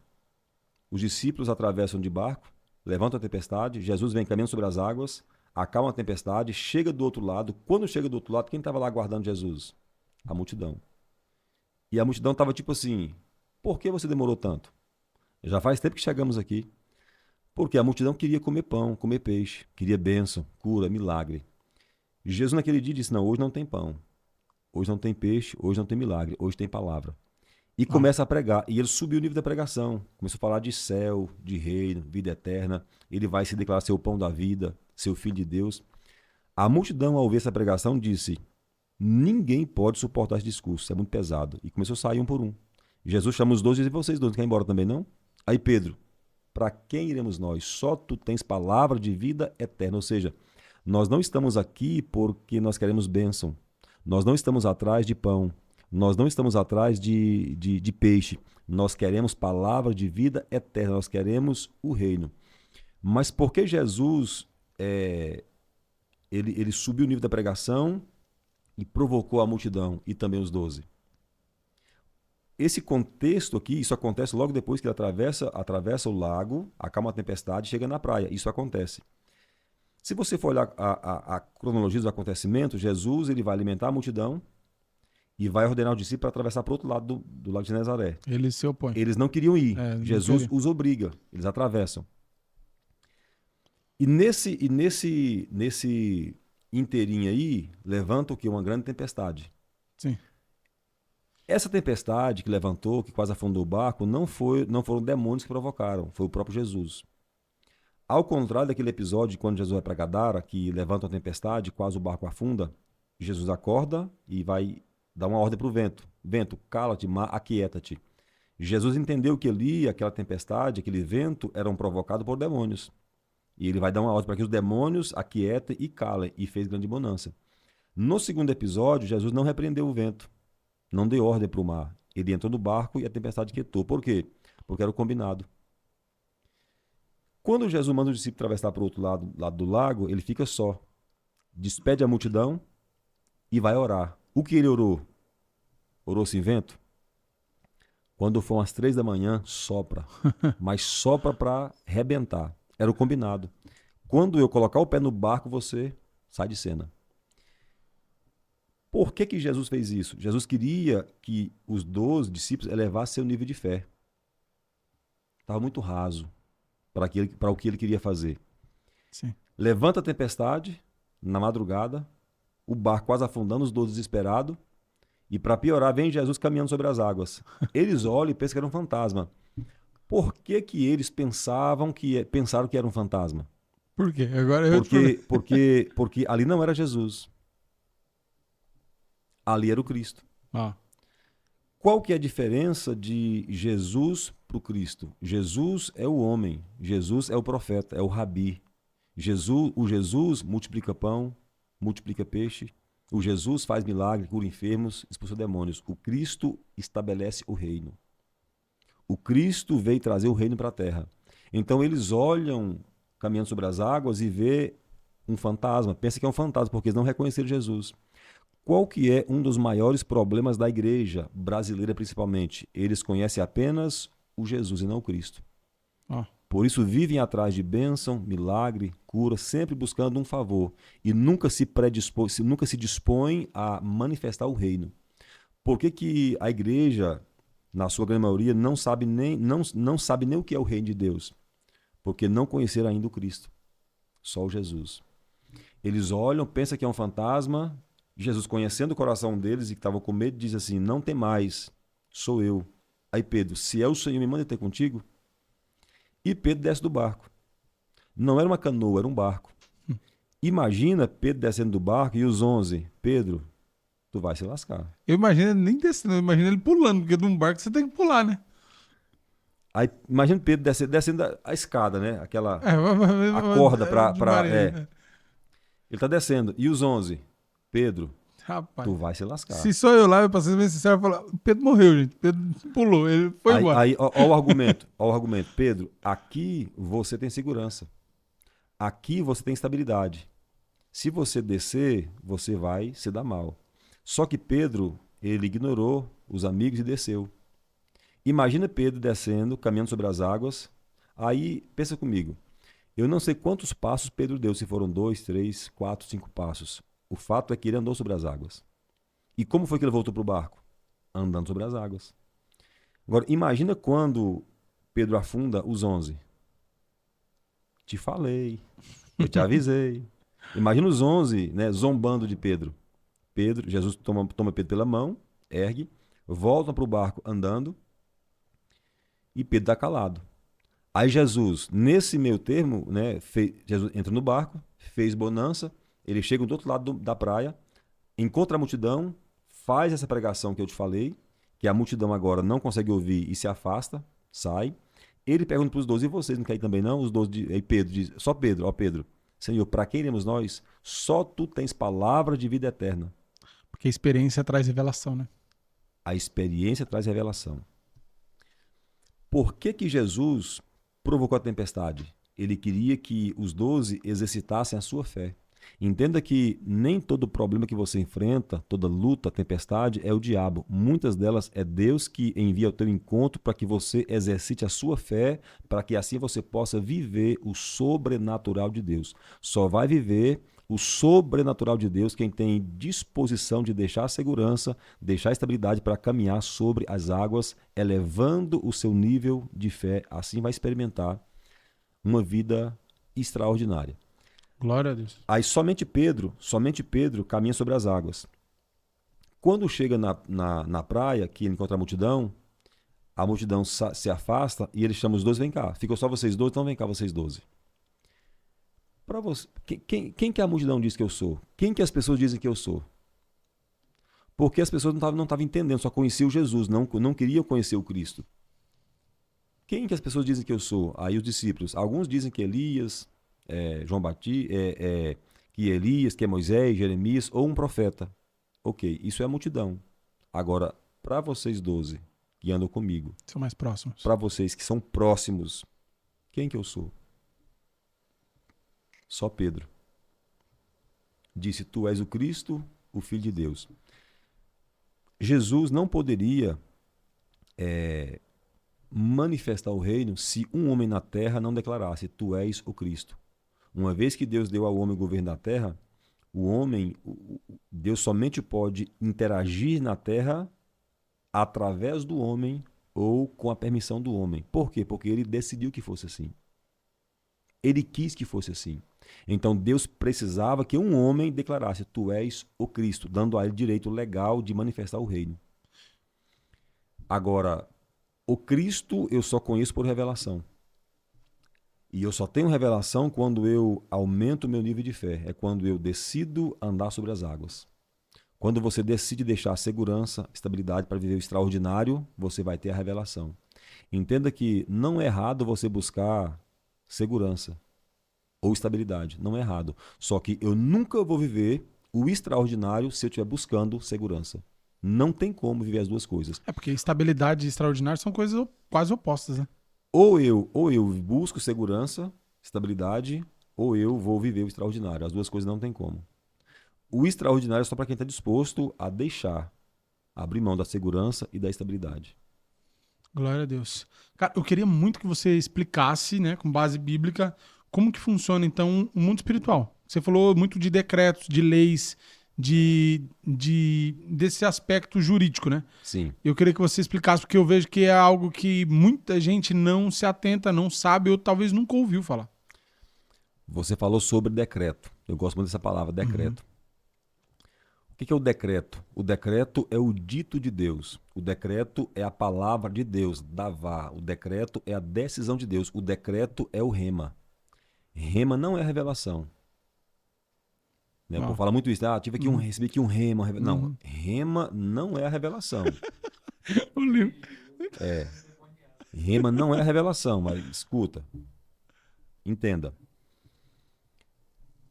os discípulos atravessam de barco, levantam a tempestade, Jesus vem caminhando sobre as águas, acalma a tempestade, chega do outro lado. Quando chega do outro lado, quem estava lá aguardando Jesus? A multidão. E a multidão estava tipo assim, por que você demorou tanto? Já faz tempo que chegamos aqui. Porque a multidão queria comer pão, comer peixe, queria bênção, cura, milagre. Jesus naquele dia disse, não, hoje não tem pão, hoje não tem peixe, hoje não tem milagre, hoje tem palavra. E começa a pregar, e ele subiu o nível da pregação, começou a falar de céu, de reino, vida eterna, ele vai se declarar ser o pão da vida, ser o filho de Deus. A multidão, ao ver essa pregação, disse, ninguém pode suportar esse discurso, isso é muito pesado. E começou a sair um por um. Jesus chama os 12 e diz, vocês 12 querem ir embora também não? Aí Pedro, para quem iremos nós? Só tu tens palavra de vida eterna, ou seja, nós não estamos aqui porque nós queremos bênção, nós não estamos atrás de pão, nós não estamos atrás de peixe, nós queremos palavra de vida eterna, nós queremos o reino. Mas por que Jesus ele subiu o nível da pregação e provocou a multidão e também os 12? Esse contexto aqui, isso acontece logo depois que ele atravessa o lago, acalma a tempestade e chega na praia. Isso acontece. Se você for olhar a cronologia dos acontecimentos, Jesus ele vai alimentar a multidão e vai ordenar os discípulos para atravessar para o outro lado do lago de Genezaré. Eles se opõem. Eles não queriam ir. Jesus os obriga. Eles atravessam. E nesse inteirinho aí, levanta o quê? Uma grande tempestade. Sim. Essa tempestade que levantou, que quase afundou o barco, não foram demônios que provocaram, foi o próprio Jesus. Ao contrário daquele episódio, quando Jesus vai para Gadara, que levanta uma tempestade, quase o barco afunda, Jesus acorda e vai dar uma ordem para o vento. Vento, cala-te, mar, aquieta-te. Jesus entendeu que ali, aquela tempestade, aquele vento, eram provocados por demônios. E ele vai dar uma ordem para que os demônios aquietem e calem, e fez grande bonança. No segundo episódio, Jesus não repreendeu o vento. Não deu ordem para o mar. Ele entrou no barco e a tempestade quietou. Por quê? Porque era o combinado. Quando Jesus manda o discípulo atravessar para o outro lado do lago, ele fica só. Despede a multidão e vai orar. O que ele orou? Orou sem vento? Quando for às 3 da manhã, sopra. Mas sopra para arrebentar. Era o combinado. Quando eu colocar o pé no barco, você sai de cena. Por que Jesus fez isso? Jesus queria que os 12 discípulos elevassem seu nível de fé. Estava muito raso para o que ele queria fazer. Sim. Levanta a tempestade, na madrugada, o barco quase afundando, os 12 desesperados, e para piorar, vem Jesus caminhando sobre as águas. Eles olham e pensam que era um fantasma. Por que eles pensaram que era um fantasma? Por quê? Agora Porque ali não era Jesus. Ali era o Cristo. Ó. Qual que é a diferença de Jesus para o Cristo? Jesus é o homem, Jesus é o profeta, é o rabi. O Jesus multiplica pão, multiplica peixe. O Jesus faz milagre, cura enfermos, expulsa demônios. O Cristo estabelece o reino. O Cristo veio trazer o reino para a terra. Então eles olham caminhando sobre as águas e vê um fantasma. Pensa que é um fantasma, porque eles não reconheceram Jesus. Qual que é um dos maiores problemas da igreja brasileira, principalmente? Eles conhecem apenas o Jesus e não o Cristo. Ó. Por isso vivem atrás de bênção, milagre, cura, sempre buscando um favor. E nunca nunca se dispõem a manifestar o reino. Por que que a igreja, na sua grande maioria, não sabe nem o que é o reino de Deus? Porque não conheceram ainda o Cristo, só o Jesus. Eles olham, pensam que é um fantasma. Jesus, conhecendo o coração deles e que estavam com medo, diz assim: não tem mais, sou eu. Aí Pedro: se é o Senhor, me manda ter contigo. E Pedro desce do barco. Não era uma canoa, era um barco. Imagina Pedro descendo do barco e os 11: Pedro, tu vai se lascar. Eu imagino ele nem descendo, eu imagino ele pulando, porque de um barco você tem que pular, né? Aí imagina Pedro descendo a escada, né? Aquela É, a corda de marinha. Ele tá descendo. E os 11: Pedro, Rapaz. tu vai se lascar. Se sou eu lá, eu pra ser bem sincero, eu falo, Pedro morreu, gente. Pedro pulou, ele foi embora. Aí ó o argumento. Ó o argumento. Pedro, aqui você tem segurança. Aqui você tem estabilidade. Se você descer, você vai se dar mal. Só que Pedro, ele ignorou os amigos e desceu. Imagina Pedro descendo, caminhando sobre as águas. Aí, pensa comigo. Eu não sei quantos passos Pedro deu, se foram 2, 3, 4, 5 passos. O fato é que ele andou sobre as águas. E como foi que ele voltou para o barco? Andando sobre as águas. Agora, imagina quando Pedro afunda os 11. Te falei, eu te avisei. Imagina os 11, né, zombando de Pedro. Jesus toma Pedro pela mão, ergue, volta para o barco andando e Pedro está calado. Aí Jesus, nesse meio termo, né, Jesus entra no barco, fez bonança, ele chega do outro lado da praia, encontra a multidão, faz essa pregação que eu te falei, que a multidão agora não consegue ouvir e se afasta, sai. Ele pergunta para os 12: e vocês não querem também não? Os 12, aí Pedro diz: só Pedro, ó Pedro, Senhor, para quem iremos nós? Só tu tens palavra de vida eterna. Porque a experiência traz revelação, né? A experiência traz revelação. Por que que Jesus provocou a tempestade? Ele queria que os 12 exercitassem a sua fé. Entenda que nem todo problema que você enfrenta, toda luta, tempestade, é o diabo. Muitas delas é Deus que envia ao teu encontro para que você exercite a sua fé, para que assim você possa viver o sobrenatural de Deus. Só vai viver o sobrenatural de Deus quem tem disposição de deixar a segurança, deixar a estabilidade para caminhar sobre as águas, elevando o seu nível de fé. Assim vai experimentar uma vida extraordinária. Glória a Deus. Aí somente Pedro caminha sobre as águas. Quando chega na praia, que ele encontra a multidão se afasta e ele chama os 12: vem cá, ficou só vocês 12, então vem cá vocês 12. Para você, quem que a multidão diz que eu sou? Quem que as pessoas dizem que eu sou? Porque as pessoas não estavam entendendo, só conheciam Jesus, não queriam conhecer o Cristo. Quem que as pessoas dizem que eu sou? Aí os discípulos, alguns dizem que Elias, João Batista, que Elias, que é Moisés, Jeremias ou um profeta. Ok, isso é a multidão. Agora, para vocês 12 que andam comigo, São mais próximos. para vocês que são próximos, quem que eu sou? Só Pedro disse: tu és o Cristo, o Filho de Deus. Jesus não poderia manifestar o reino se um homem na terra não declarasse: tu és o Cristo. Uma vez que Deus deu ao homem o governo da terra, Deus somente pode interagir na terra através do homem ou com a permissão do homem. Por quê? Porque ele decidiu que fosse assim. Ele quis que fosse assim. Então Deus precisava que um homem declarasse: tu és o Cristo, dando a ele direito legal de manifestar o reino. Agora, o Cristo eu só conheço por revelação. E eu só tenho revelação quando eu aumento o meu nível de fé. É quando eu decido andar sobre as águas. Quando você decide deixar a segurança, estabilidade para viver o extraordinário, você vai ter a revelação. Entenda que não é errado você buscar segurança ou estabilidade. Não é errado. Só que eu nunca vou viver o extraordinário se eu estiver buscando segurança. Não tem como viver as duas coisas. É porque estabilidade e extraordinário são coisas quase opostas, né? Ou eu busco segurança, estabilidade, ou eu vou viver o extraordinário. As duas coisas não tem como. O extraordinário é só para quem está disposto a deixar, abrir mão da segurança e da estabilidade. Glória a Deus. Cara, eu queria muito que você explicasse, né, com base bíblica, como que funciona, então, o mundo espiritual. Você falou muito de decretos, de leis, desse aspecto jurídico, né? Sim. Eu queria que você explicasse, porque eu vejo que é algo que muita gente não se atenta, não sabe, ou talvez nunca ouviu falar. Você falou sobre decreto. Eu gosto muito dessa palavra, decreto. O que é o decreto? O decreto é o dito de Deus. O decreto é a palavra de Deus, davá. O decreto é a decisão de Deus. O decreto é o rema. Rema não é revelação. Né? O povo fala muito isso. Tive aqui recebi aqui um rema. Não, rema não é a revelação. Rema não é a revelação, mas escuta. Entenda.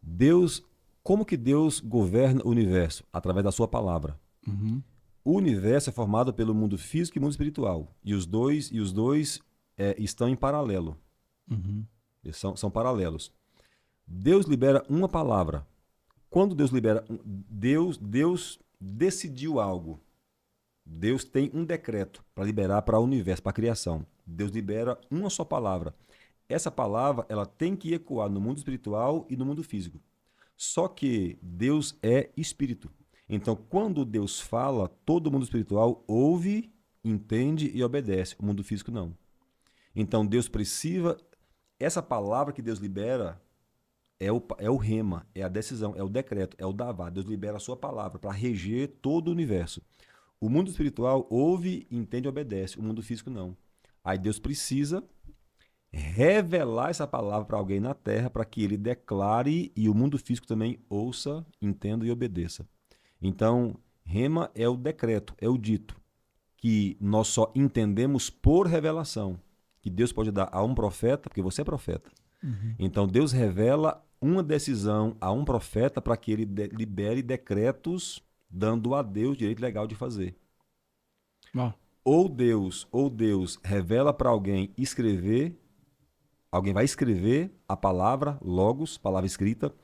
Deus, como que Deus governa o universo? Através da sua palavra. O universo é formado pelo mundo físico e mundo espiritual. E os dois estão em paralelo. Eles são paralelos. Deus libera uma palavra. Quando Deus libera, Deus decidiu algo. Deus tem um decreto para liberar para o universo, para a criação. Deus libera uma só palavra. Essa palavra ela tem que ecoar no mundo espiritual e no mundo físico. Só que Deus é espírito. Então, quando Deus fala, todo mundo espiritual ouve, entende e obedece. O mundo físico não. Então, Deus precisa... Essa palavra que Deus libera é o rema, é a decisão, é o decreto, é o davá. Deus libera a sua palavra para reger todo o universo. O mundo espiritual ouve, entende e obedece. O mundo físico não. Aí Deus precisa revelar essa palavra para alguém na terra para que ele declare e o mundo físico também ouça, entenda e obedeça. Então, rema é o decreto, é o dito, que nós só entendemos por revelação, que Deus pode dar a um profeta, porque você é profeta. Então, Deus revela uma decisão a um profeta para que ele libere decretos dando a Deus direito legal de fazer. Ou Deus revela para alguém escrever, alguém vai escrever a palavra, logos, palavra escrita.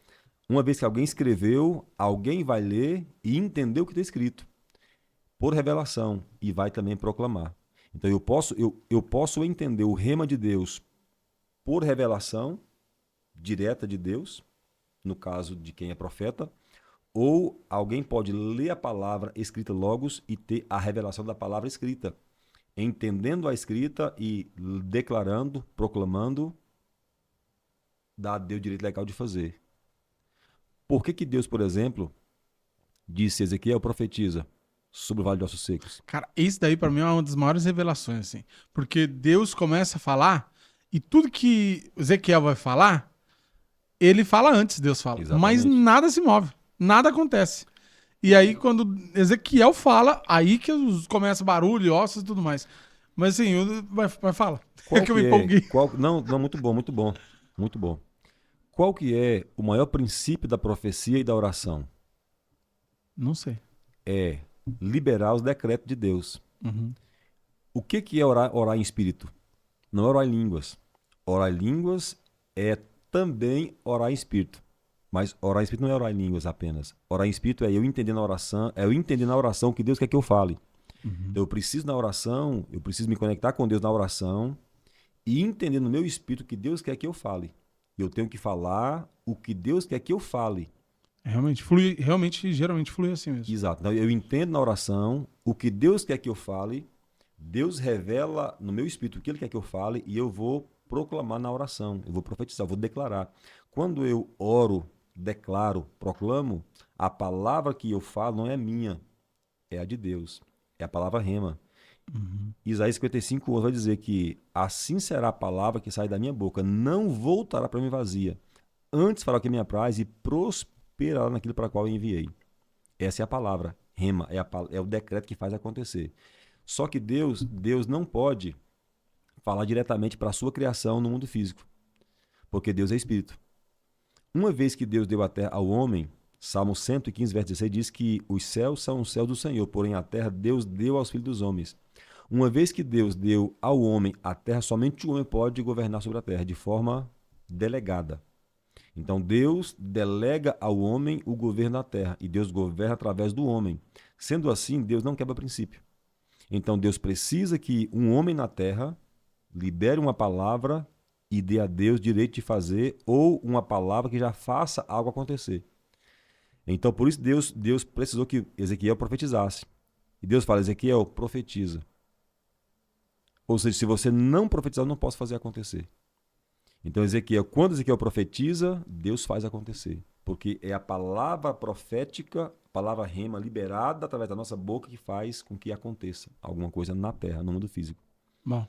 Uma vez que alguém escreveu, alguém vai ler e entender o que está escrito, por revelação, e vai também proclamar. Então eu posso entender o rema de Deus por revelação direta de Deus, no caso de quem é profeta, ou alguém pode ler a palavra escrita logos e ter a revelação da palavra escrita, entendendo a escrita e declarando, proclamando, dá a Deus direito legal de fazer. Por que Deus, por exemplo, disse a Ezequiel, profetiza sobre o Vale de Ossos Secos? Cara, isso daí pra mim é uma das maiores revelações, assim. Porque Deus começa a falar e tudo que Ezequiel vai falar, ele fala antes, Deus fala. Exatamente. Mas nada se move, nada acontece. E aí quando Ezequiel fala, aí que começa barulho, ossos e tudo mais. Mas assim, vai fala. Qual que eu que me empolguei. Não, muito bom, muito bom, muito bom. Qual que é o maior princípio da profecia e da oração? Não sei. É liberar os decretos de Deus. O que é orar em espírito? Não é orar em línguas. Orar em línguas é também orar em espírito. Mas orar em espírito não é orar em línguas apenas. Orar em espírito é eu entender na oração o que Deus quer que eu fale. Então, eu preciso na oração, eu preciso me conectar com Deus na oração e entender no meu espírito o que Deus quer que eu fale. Eu tenho que falar o que Deus quer que eu fale. Geralmente flui assim mesmo. Exato. Então, eu entendo na oração o que Deus quer que eu fale, Deus revela no meu espírito o que Ele quer que eu fale e eu vou proclamar na oração, eu vou profetizar, eu vou declarar. Quando eu oro, declaro, proclamo, a palavra que eu falo não é minha, é a de Deus. É a palavra rema. Isaías 55 vai dizer que assim será a palavra que sai da minha boca, não voltará para mim vazia. Antes fará o que me apraz e prosperará naquilo para o qual eu enviei. Essa é a palavra, rema, é o decreto que faz acontecer. Só que Deus não pode falar diretamente para a sua criação no mundo físico, porque Deus é espírito. Uma vez que Deus deu a terra ao homem, Salmo 115, verso 16 diz que os céus são os céus do Senhor, porém a terra Deus deu aos filhos dos homens. Uma vez que Deus deu ao homem a terra, somente o homem pode governar sobre a terra de forma delegada. Então Deus delega ao homem o governo da terra e Deus governa através do homem. Sendo assim, Deus não quebra princípio. Então Deus precisa que um homem na terra libere uma palavra e dê a Deus direito de fazer, ou uma palavra que já faça algo acontecer. Então por isso Deus precisou que Ezequiel profetizasse. E Deus fala: Ezequiel, profetiza. Ou seja, se você não profetizar, eu não posso fazer acontecer. Então quando Ezequiel profetiza, Deus faz acontecer. Porque é a palavra profética, a palavra rema liberada através da nossa boca que faz com que aconteça alguma coisa na terra, no mundo físico. Bom.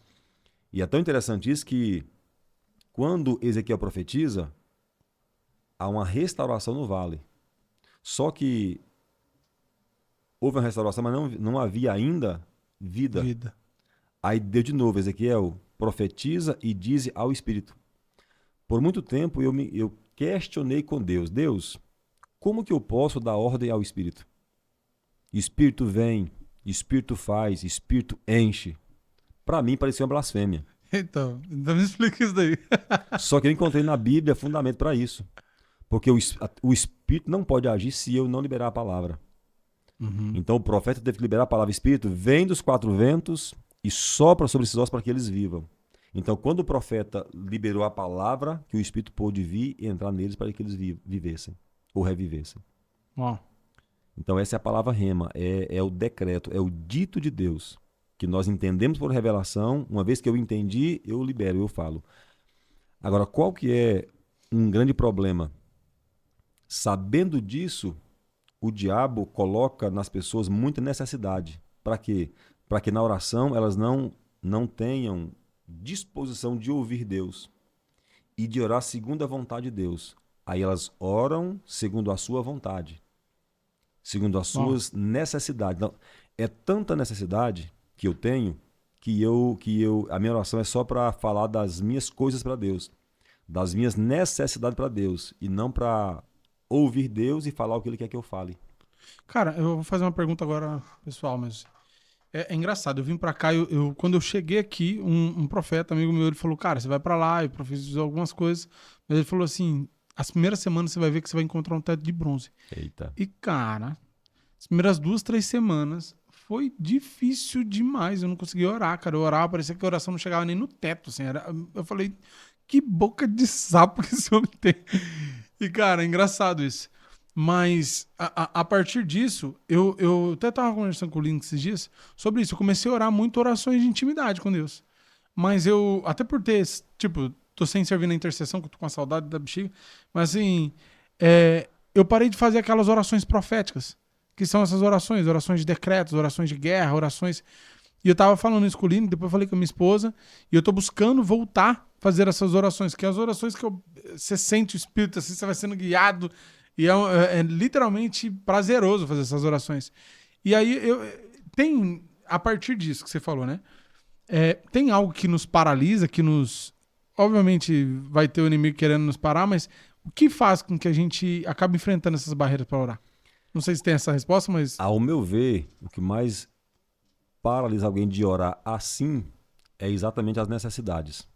E é tão interessante isso que quando Ezequiel profetiza, há uma restauração no vale. Só que houve uma restauração, mas não havia ainda vida. Aí deu de novo, Ezequiel profetiza e diz ao Espírito. Por muito tempo eu questionei com Deus: Deus, como que eu posso dar ordem ao Espírito? Espírito vem, Espírito faz, Espírito enche. Para mim parecia uma blasfêmia. Então me explica isso daí. Só que eu encontrei na Bíblia fundamento para isso. Porque o Espírito não pode agir se eu não liberar a palavra. Uhum. Então o profeta teve que liberar a palavra: Espírito, vem dos quatro ventos e sopra sobre esses ossos para que eles vivam. Então quando o profeta liberou a palavra, que o Espírito pôde vir e entrar neles para que eles vivessem ou revivessem. Bom. Então essa é a palavra rema, é o decreto, é o dito de Deus, que nós entendemos por revelação. Uma vez que eu entendi, eu libero, eu falo. Agora, qual que é um grande problema? Sabendo disso, o diabo coloca nas pessoas muita necessidade. Para quê? Para que na oração elas não tenham disposição de ouvir Deus e de orar segundo a vontade de Deus. Aí elas oram segundo a sua vontade, segundo as suas necessidades. Então, é tanta necessidade que eu tenho que a minha oração é só para falar das minhas coisas para Deus, das minhas necessidades para Deus, e não para ouvir Deus e falar o que Ele quer que eu fale. Cara, eu vou fazer uma pergunta agora, pessoal, mas é engraçado. Eu vim pra cá, quando eu cheguei aqui, um profeta, amigo meu, ele falou: cara, você vai pra lá, e profetizou algumas coisas, mas ele falou assim: as primeiras semanas você vai ver que você vai encontrar um teto de bronze. Eita. E, cara, as primeiras 2, 3 semanas foi difícil demais. Eu não conseguia orar, cara. Eu orava, parecia que a oração não chegava nem no teto, assim. Eu falei: que boca de sapo que esse homem tem. E, cara, é engraçado isso. Mas, a partir disso, eu até tava conversando com o Link esses dias sobre isso. Eu comecei a orar muito orações de intimidade com Deus. Mas eu, até por ter, tipo, tô sem servir na intercessão, que eu tô com a saudade da bexiga. Mas, assim, eu parei de fazer aquelas orações proféticas. Que são essas orações de decretos, orações de guerra, orações... E eu tava falando isso com o Link, depois eu falei com a minha esposa, e eu tô buscando voltar a fazer essas orações, que é as orações que você sente o Espírito, assim, você vai sendo guiado, e é literalmente prazeroso fazer essas orações. E aí, tem, a partir disso que você falou, né? Tem algo que nos paralisa, que nos... Obviamente vai ter o inimigo querendo nos parar, mas o que faz com que a gente acabe enfrentando essas barreiras para orar? Não sei se tem essa resposta, mas... Ao meu ver, o que mais paralisa alguém de orar assim é exatamente as necessidades.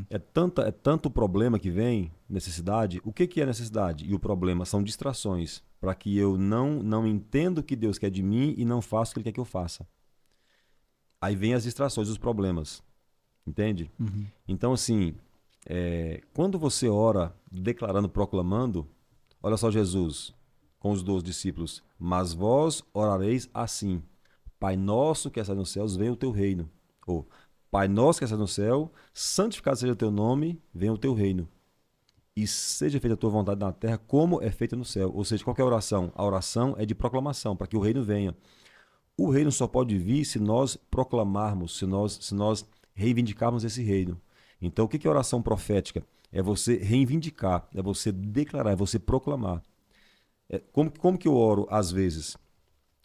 É tanto o problema que vem, necessidade. O que é necessidade? E o problema são distrações, para que eu não entenda o que Deus quer de mim e não faça o que Ele quer que eu faça. Aí vem as distrações, os problemas. Entende? Uhum. Então, assim, quando você ora declarando, proclamando, olha só Jesus com os 12 discípulos: mas vós orareis assim: Pai nosso que estás nos céus, venha o teu reino. Ou Pai nosso que estás no céu, santificado seja o teu nome, venha o teu reino. E seja feita a tua vontade na terra como é feita no céu. Ou seja, qual que é a oração? A oração é de proclamação, para que o reino venha. O reino só pode vir se nós proclamarmos, se nós reivindicarmos esse reino. Então, o que é oração profética? É você reivindicar, é você declarar, é você proclamar. Como que eu oro às vezes?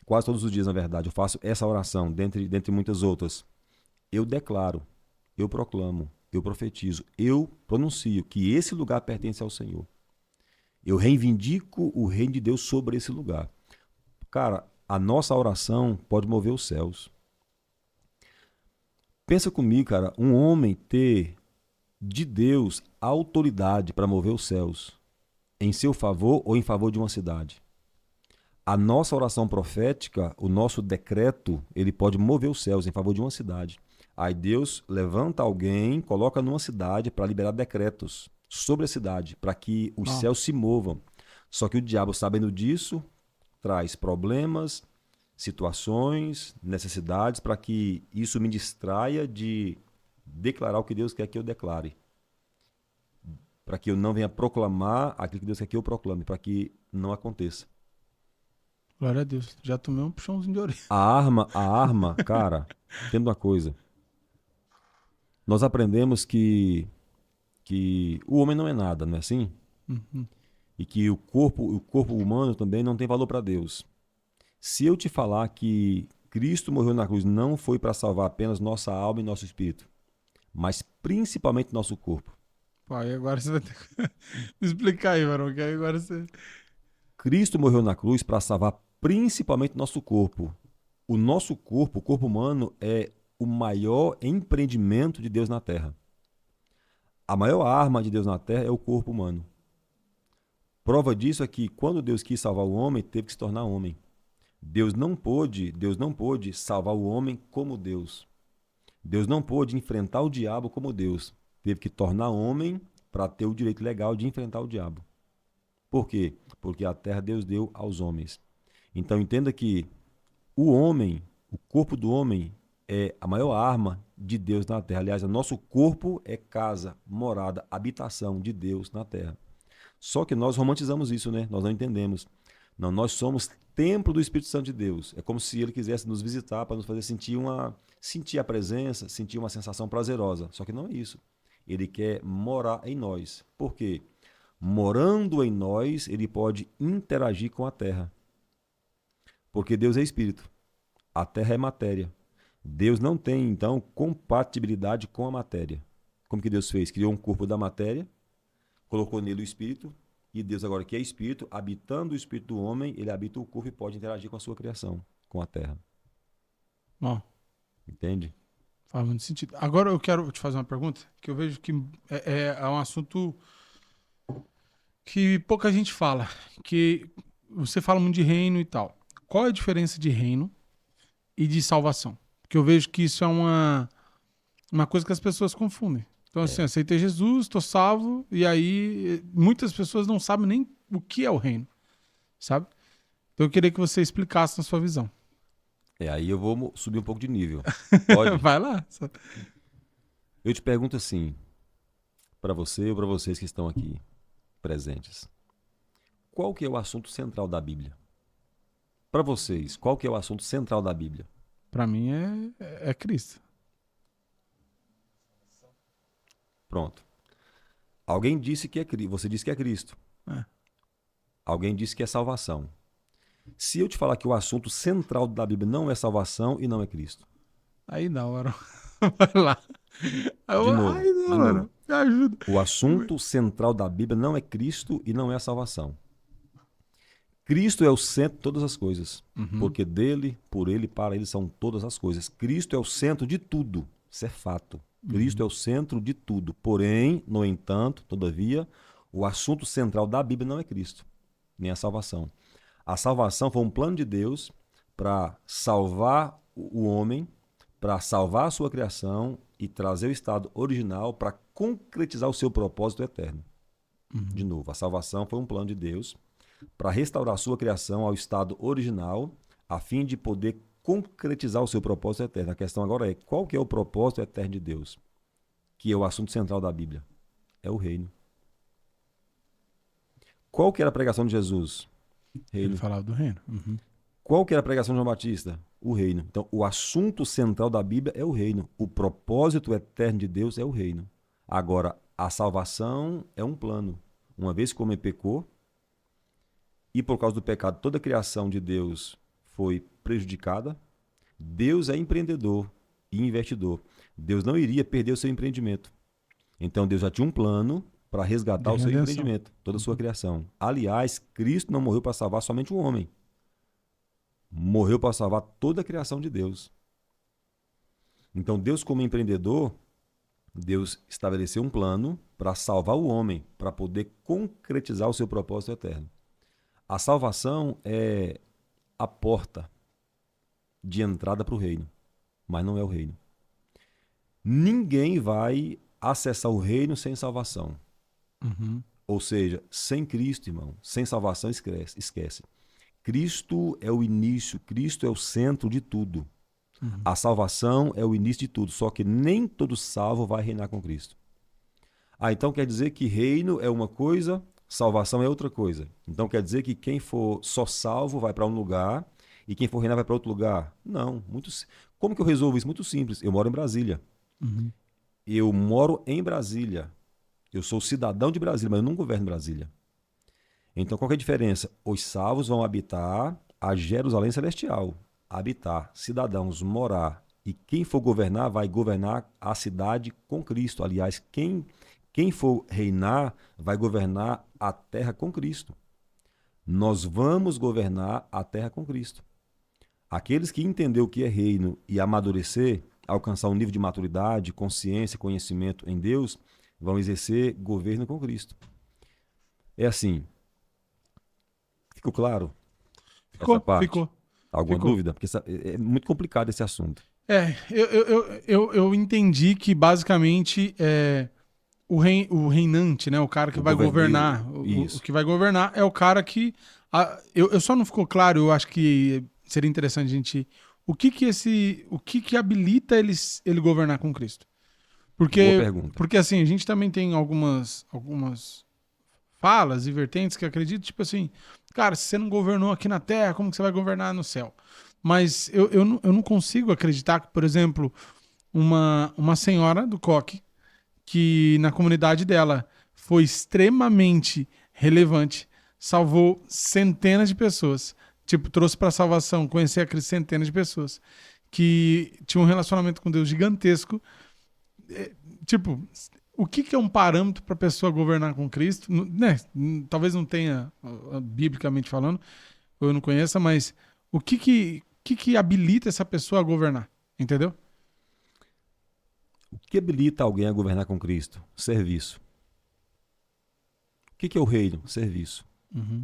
Quase todos os dias, na verdade. Eu faço essa oração, dentre muitas outras. Eu declaro, eu proclamo, eu profetizo, eu pronuncio que esse lugar pertence ao Senhor. Eu reivindico o reino de Deus sobre esse lugar. Cara, a nossa oração pode mover os céus. Pensa comigo, cara, um homem ter de Deus a autoridade para mover os céus em seu favor ou em favor de uma cidade. A nossa oração profética, o nosso decreto, ele pode mover os céus em favor de uma cidade. Aí Deus levanta alguém, coloca numa cidade para liberar decretos sobre a cidade, para que os Ó, céus se movam. Só que o diabo, sabendo disso, traz problemas, situações, necessidades, para que isso me distraia de declarar o que Deus quer que eu declare. Para que eu não venha proclamar aquilo que Deus quer que eu proclame, para que não aconteça. glória a Deus. Já tomei um puxãozinho de orelha. A arma, cara, entenda uma coisa. Nós aprendemos que o homem não é nada, não é assim? Uhum. E que o corpo humano também não tem valor para Deus. Se eu te falar que Cristo morreu na cruz não foi para salvar apenas nossa alma e nosso espírito, mas principalmente nosso corpo. Pô, aí agora você vai ter que me explicar aí, varão, que aí agora você... Cristo morreu na cruz para salvar principalmente nosso corpo. O nosso corpo, o corpo humano, é o maior empreendimento de Deus na Terra. A maior arma de Deus na Terra é o corpo humano. Prova disso é que quando Deus quis salvar o homem, teve que se tornar homem. Deus não pôde salvar o homem como Deus. Deus não pôde enfrentar o diabo como Deus. Teve que tornar homem para ter o direito legal de enfrentar o diabo. Por quê? Porque a terra Deus deu aos homens. Então entenda que o homem, o corpo do homem, é a maior arma de Deus na terra. Aliás, o nosso corpo é casa, morada, habitação de Deus na terra. Só que nós romantizamos isso, né? Nós não entendemos. Não, nós somos templo do Espírito Santo de Deus. É como se ele quisesse nos visitar para nos fazer sentir a presença, sentir uma sensação prazerosa. Só que não é isso. Ele quer morar em nós. Por quê? Morando em nós, ele pode interagir com a terra. Porque Deus é espírito. A terra é matéria. Deus não tem, então, compatibilidade com a matéria. Como que Deus fez? Criou um corpo da matéria, colocou nele o espírito, e Deus agora que é espírito, habitando o espírito do homem, ele habita o corpo e pode interagir com a sua criação, com a terra. Ó, Entende? faz muito sentido. Agora eu quero te fazer uma pergunta, que eu vejo que é um assunto que pouca gente fala, que você fala muito de reino e tal. Qual é a diferença de reino e de salvação? Porque eu vejo que isso é uma coisa que as pessoas confundem. Então, assim, É. aceitei Jesus, estou salvo, e aí muitas pessoas não sabem nem o que é o reino, sabe? Então eu queria que você explicasse na sua visão. Aí eu vou subir um pouco de nível. Pode? Vai lá. Eu te pergunto assim, para você ou para vocês que estão aqui presentes. Qual que é o assunto central da Bíblia? Para vocês, qual que é o assunto central da Bíblia? Para mim é Cristo. Pronto. Alguém disse que é Cristo. Você disse que é Cristo. É. Alguém disse que é salvação. Se eu te falar que o assunto central da Bíblia não é salvação e não é Cristo. Aí da hora. Vai lá. De Ai, novo, da de hora. novo. Me ajuda. O assunto central da Bíblia não é Cristo e não é a salvação. Cristo é o centro de todas as coisas. Uhum. Porque dele, por ele, para ele são todas as coisas. Cristo é o centro de tudo. Isso é fato. Cristo é o centro de tudo. Porém, no entanto, todavia, o assunto central da Bíblia não é Cristo, nem a salvação. A salvação foi um plano de Deus para salvar o homem, para salvar a sua criação e trazer o estado original para concretizar o seu propósito eterno. De novo, a salvação foi um plano de Deus para restaurar a sua criação ao estado original, a fim de poder concretizar o seu propósito eterno. A questão agora é, qual que é o propósito eterno de Deus? Que é o assunto central da Bíblia. É o reino. Qual que era a pregação de Jesus? Ele Reino. falava do reino. Uhum. Qual que era a pregação de João Batista? O reino. Então, o assunto central da Bíblia é o reino. O propósito eterno de Deus é o reino. Agora, a salvação é um plano. Uma vez que o homem pecou, e por causa do pecado toda a criação de Deus foi prejudicada, Deus é empreendedor e investidor. Deus não iria perder o seu empreendimento. Então Deus já tinha um plano para resgatar De o seu redenção. empreendimento, toda a sua criação. Aliás, Cristo não morreu para salvar somente o homem. Morreu para salvar toda a criação de Deus. Então Deus, como empreendedor, Deus estabeleceu um plano para salvar o homem, para poder concretizar o seu propósito eterno. A salvação é a porta de entrada para o reino, mas não é o reino. Ninguém vai acessar o reino sem salvação. Uhum. Ou seja, sem Cristo, irmão, sem salvação, esquece. Cristo é o início, Cristo é o centro de tudo. Uhum. A salvação é o início de tudo, só que nem todo salvo vai reinar com Cristo. Então quer dizer que reino é uma coisa, salvação é outra coisa. Então quer dizer que quem for só salvo vai para um lugar e quem for reinar vai para outro lugar? Não. Como que eu resolvo isso? Muito simples. Eu moro em Brasília. Uhum. Eu moro em Brasília. Eu sou cidadão de Brasília, mas eu não governo Brasília. Então qual que é a diferença? Os salvos vão habitar a Jerusalém Celestial. Habitar, cidadãos, morar. E quem for governar, vai governar a cidade com Cristo. Aliás, quem for reinar, vai governar a terra com Cristo. Nós vamos governar a terra com Cristo. Aqueles que entenderam o que é reino e amadurecer, alcançar um nível de maturidade, consciência, conhecimento em Deus, vão exercer governo com Cristo. É assim. Ficou claro? Essa parte? Ficou. Alguma dúvida? Porque é muito complicado esse assunto. Eu entendi que basicamente o reinante, né? O cara que O vai governeiro, governar. O isso. que vai governar é o cara que. Eu só não ficou claro, eu acho que seria interessante a gente. O que habilita ele governar com Cristo? Boa pergunta. Porque assim, a gente também tem algumas falas e vertentes que acreditam, tipo assim, cara, se você não governou aqui na Terra, como que você vai governar no céu? Mas eu não consigo acreditar que, por exemplo, uma senhora do Coque, que na comunidade dela foi extremamente relevante, salvou centenas de pessoas. Tipo, trouxe para salvação, conhecer a Cristo centenas de pessoas que tinham um relacionamento com Deus gigantesco. Tipo, o que é um parâmetro para a pessoa governar com Cristo? Né? Talvez não tenha, biblicamente falando, ou eu não conheça, mas o que habilita essa pessoa a governar? Entendeu? O que habilita alguém a governar com Cristo? Serviço. O que é o reino? Serviço. Uhum.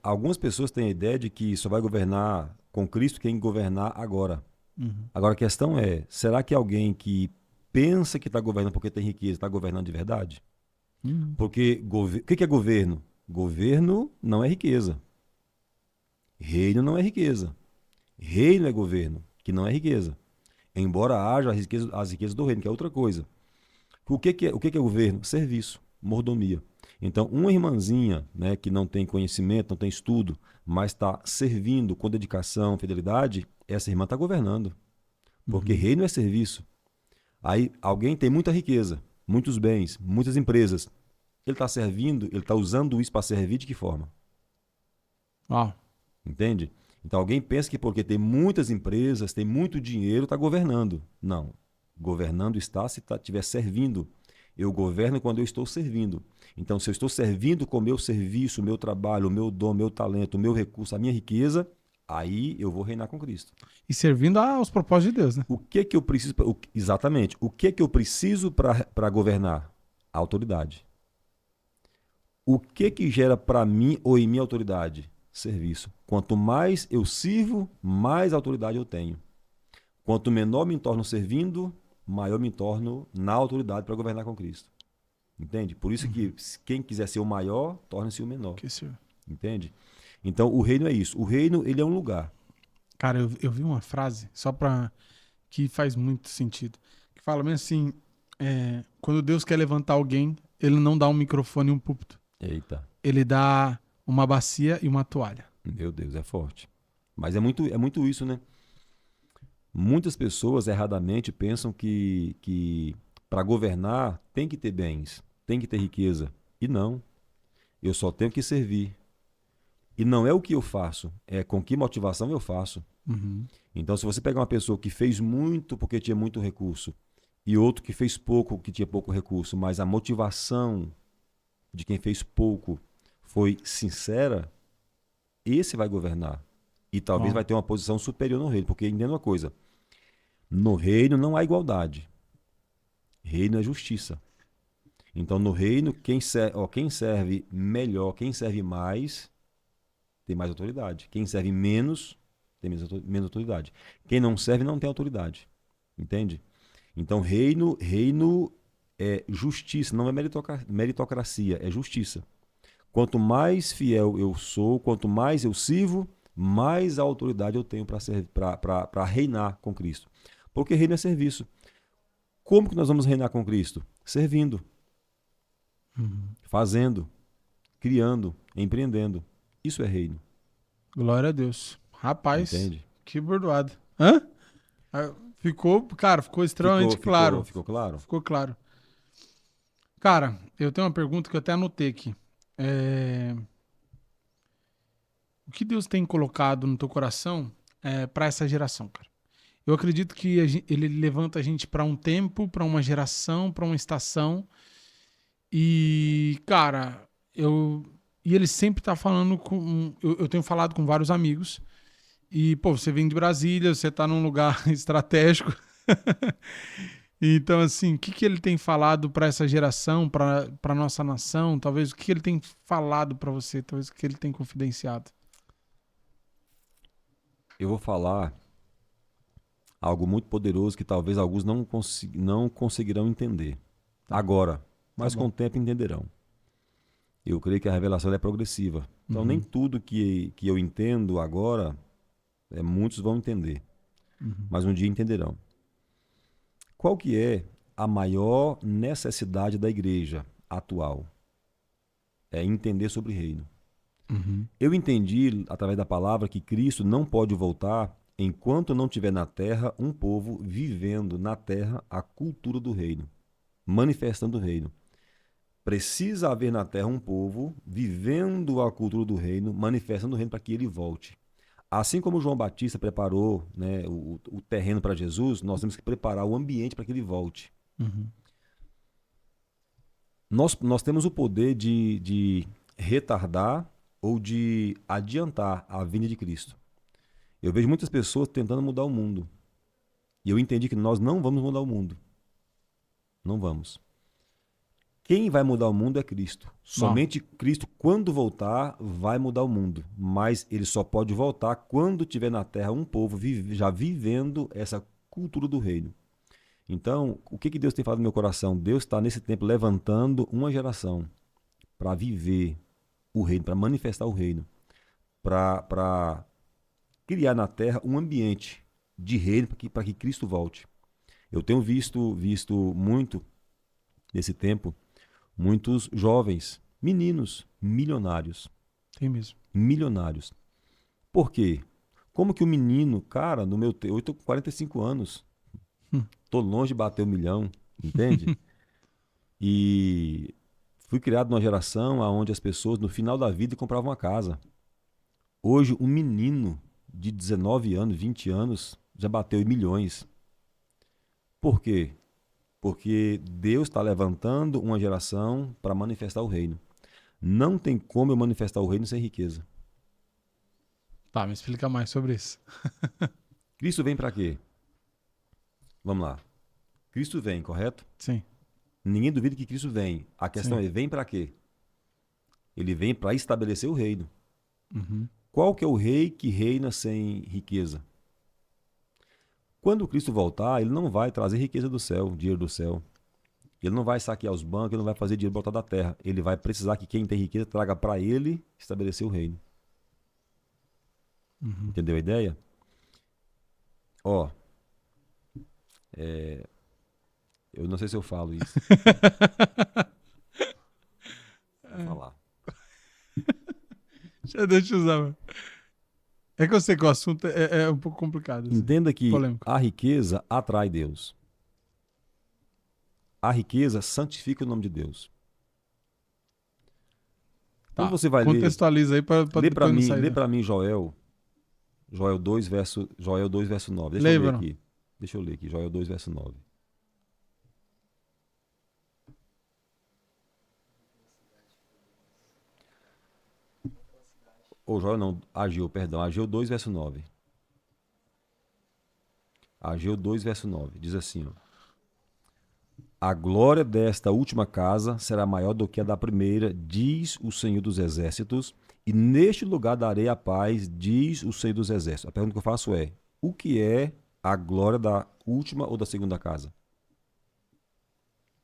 Algumas pessoas têm a ideia de que só vai governar com Cristo quem governar agora. Uhum. Agora a questão é, será que alguém que pensa que está governando porque tem riqueza está governando de verdade? Uhum. Porque o que é governo? Governo não é riqueza. Reino não é riqueza. Reino é governo, que não é riqueza. Embora haja as riquezas do reino, que é outra coisa. O que é governo? Serviço, mordomia. Então, uma irmãzinha, né, que não tem conhecimento, não tem estudo, mas está servindo com dedicação, fidelidade, essa irmã está governando. Porque reino é serviço. Aí alguém tem muita riqueza, muitos bens, muitas empresas. Ele está servindo, ele está usando isso para servir de que forma? Uau. Entende? Então alguém pensa que porque tem muitas empresas, tem muito dinheiro, está governando. Não. Governando está se estiver servindo. Eu governo quando eu estou servindo. Então, se eu estou servindo com o meu serviço, o meu trabalho, o meu dom, o meu talento, o meu recurso, a minha riqueza, aí eu vou reinar com Cristo. E servindo aos propósitos de Deus, né? O que eu preciso... Exatamente. O que eu preciso para governar? A autoridade. O que gera para mim ou em minha autoridade? Serviço. Quanto mais eu sirvo, mais autoridade eu tenho. Quanto menor me torno servindo, maior me torno na autoridade para governar com Cristo. Entende? Por isso que quem quiser ser o maior, torne-se o menor. Entende? Então, o reino é isso. O reino, ele é um lugar. Cara, eu vi uma frase, só para que faz muito sentido, que fala bem assim, quando Deus quer levantar alguém, ele não dá um microfone e um púlpito. Eita. Ele dá uma bacia e uma toalha. Meu Deus, é forte. Mas é muito isso, né? Muitas pessoas erradamente pensam que para governar tem que ter bens, tem que ter riqueza. E não. Eu só tenho que servir. E não é o que eu faço, é com que motivação eu faço. Uhum. Então, se você pegar uma pessoa que fez muito porque tinha muito recurso e outro que fez pouco que tinha pouco recurso, mas a motivação de quem fez pouco foi sincera, esse vai governar. E talvez Ó, vai ter uma posição superior no reino. Porque entenda uma coisa, no reino não há igualdade. Reino é justiça. Então, no reino, quem serve melhor, quem serve mais, tem mais autoridade. Quem serve menos, tem menos autoridade. Quem não serve, não tem autoridade. Entende? Então, reino é justiça, não é meritocracia, é justiça. Quanto mais fiel eu sou, quanto mais eu sirvo, mais autoridade eu tenho para reinar com Cristo. Porque reino é serviço. Como que nós vamos reinar com Cristo? Servindo, uhum. fazendo, criando, empreendendo. Isso é reino, Glória a Deus. Rapaz, entende? que bordoado. Hã? Ah, ficou, cara, ficou Ficou, extremamente ficou, claro. ficou claro? Ficou claro. Cara, eu tenho uma pergunta que eu até anotei aqui. É, O que Deus tem colocado no teu coração para essa geração, cara? Eu acredito que ele levanta a gente para um tempo, para uma geração, para uma estação. E, cara, e ele sempre tá falando com. Eu tenho falado com vários amigos. E, pô, você vem de Brasília, você tá num lugar estratégico. Então, assim, o que, que ele tem falado para essa geração, para nossa nação? Talvez o que ele tem falado para você, talvez o que ele tem confidenciado. Eu vou falar algo muito poderoso que talvez alguns não conseguirão entender Tá, agora, tá mas com bom. o tempo entenderão. Eu creio que a revelação é progressiva. Então, nem Uhum, tudo que eu entendo agora, muitos vão entender, uhum, mas um dia entenderão. Qual que é a maior necessidade da igreja atual? É entender sobre reino. uhum, Eu entendi, através da palavra, que Cristo não pode voltar enquanto não tiver na terra um povo vivendo na terra a cultura do reino, manifestando o reino. Precisa haver na terra um povo vivendo a cultura do reino, manifestando o reino para que ele volte. Assim como João Batista preparou, né, o terreno para Jesus, nós temos que preparar o ambiente para que ele volte. uhum. Nós temos o poder de retardar ou de adiantar a vinda de Cristo. Eu vejo muitas pessoas tentando mudar o mundo. E eu entendi que nós não vamos mudar o mundo. Não vamos. Quem vai mudar o mundo é Cristo. Ó, Somente Cristo, quando voltar, vai mudar o mundo. Mas ele só pode voltar quando tiver na terra um povo já vivendo essa cultura do reino. Então, o que Deus tem falado no meu coração? Deus está nesse tempo levantando uma geração para viver o reino, para manifestar o reino, para criar na terra um ambiente de reino para que Cristo volte. Eu tenho visto muito nesse tempo muitos jovens, meninos, milionários, tem mesmo. milionários. Por quê? Como que o menino, cara, no meu eu tô com 45 anos, Hum. tô longe de bater 1 milhão, entende? E fui criado numa geração onde as pessoas no final da vida compravam uma casa. Hoje, um menino de 19 anos, 20 anos, já bateu em milhões. Por quê? Porque Deus está levantando uma geração para manifestar o reino. Não tem como eu manifestar o reino sem riqueza. Tá, me explica mais sobre isso. Cristo vem para quê? Vamos lá. Cristo vem, correto? Sim, Ninguém duvida que Cristo vem. A questão sim. é, vem para quê? Ele vem para estabelecer o reino. Uhum, Qual que é o rei que reina sem riqueza? Quando Cristo voltar, ele não vai trazer riqueza do céu, dinheiro do céu. Ele não vai saquear os bancos, ele não vai fazer dinheiro brotar da terra. Ele vai precisar que quem tem riqueza traga para ele estabelecer o reino. uhum. Entendeu a ideia? Ó, eu não sei se eu falo isso. Vou falar. Deixa eu usar. Mano. É que eu sei que o assunto é um pouco complicado, assim. Entenda que Polêmico. a riqueza atrai Deus. A riqueza santifica o nome de Deus. Quando Tá. você vai ler, Contextualiza aí pra depois não sair. lê para mim Joel 2, verso 9. Deixa eu ler Lembra? aqui. Joel 2, verso 9. Ou Joel não, Ageu, perdão. Ageu 2, verso 9. Ageu 2, verso 9. Diz assim, ó. A glória desta última casa será maior do que a da primeira, diz o Senhor dos Exércitos, e neste lugar darei a paz, diz o Senhor dos Exércitos. A pergunta que eu faço é: o que é a glória da última ou da segunda casa?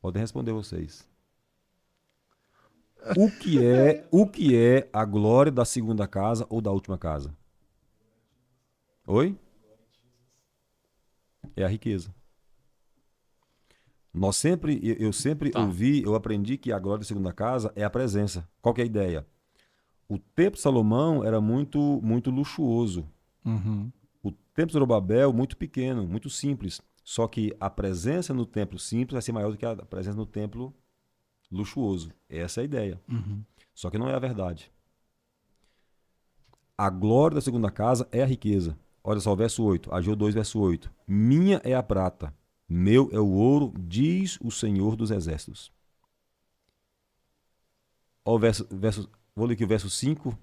Podem responder vocês. O que é a glória da segunda casa ou da última casa? Oi? É a riqueza. Eu sempre Tá. eu aprendi que a glória da segunda casa é a presença. Qual que é a ideia? O templo de Salomão era muito luxuoso. Uhum. O templo de Zorobabel muito pequeno, muito simples. Só que a presença no templo simples vai ser maior do que a presença no templo luxuoso. Essa é a ideia. Uhum. Só que não é a verdade. A glória da segunda casa é a riqueza. Olha só o verso 8, Ageu 2, verso 8. Minha é a prata, meu é o ouro, diz o Senhor dos Exércitos. Olha o vou ler aqui o verso 5,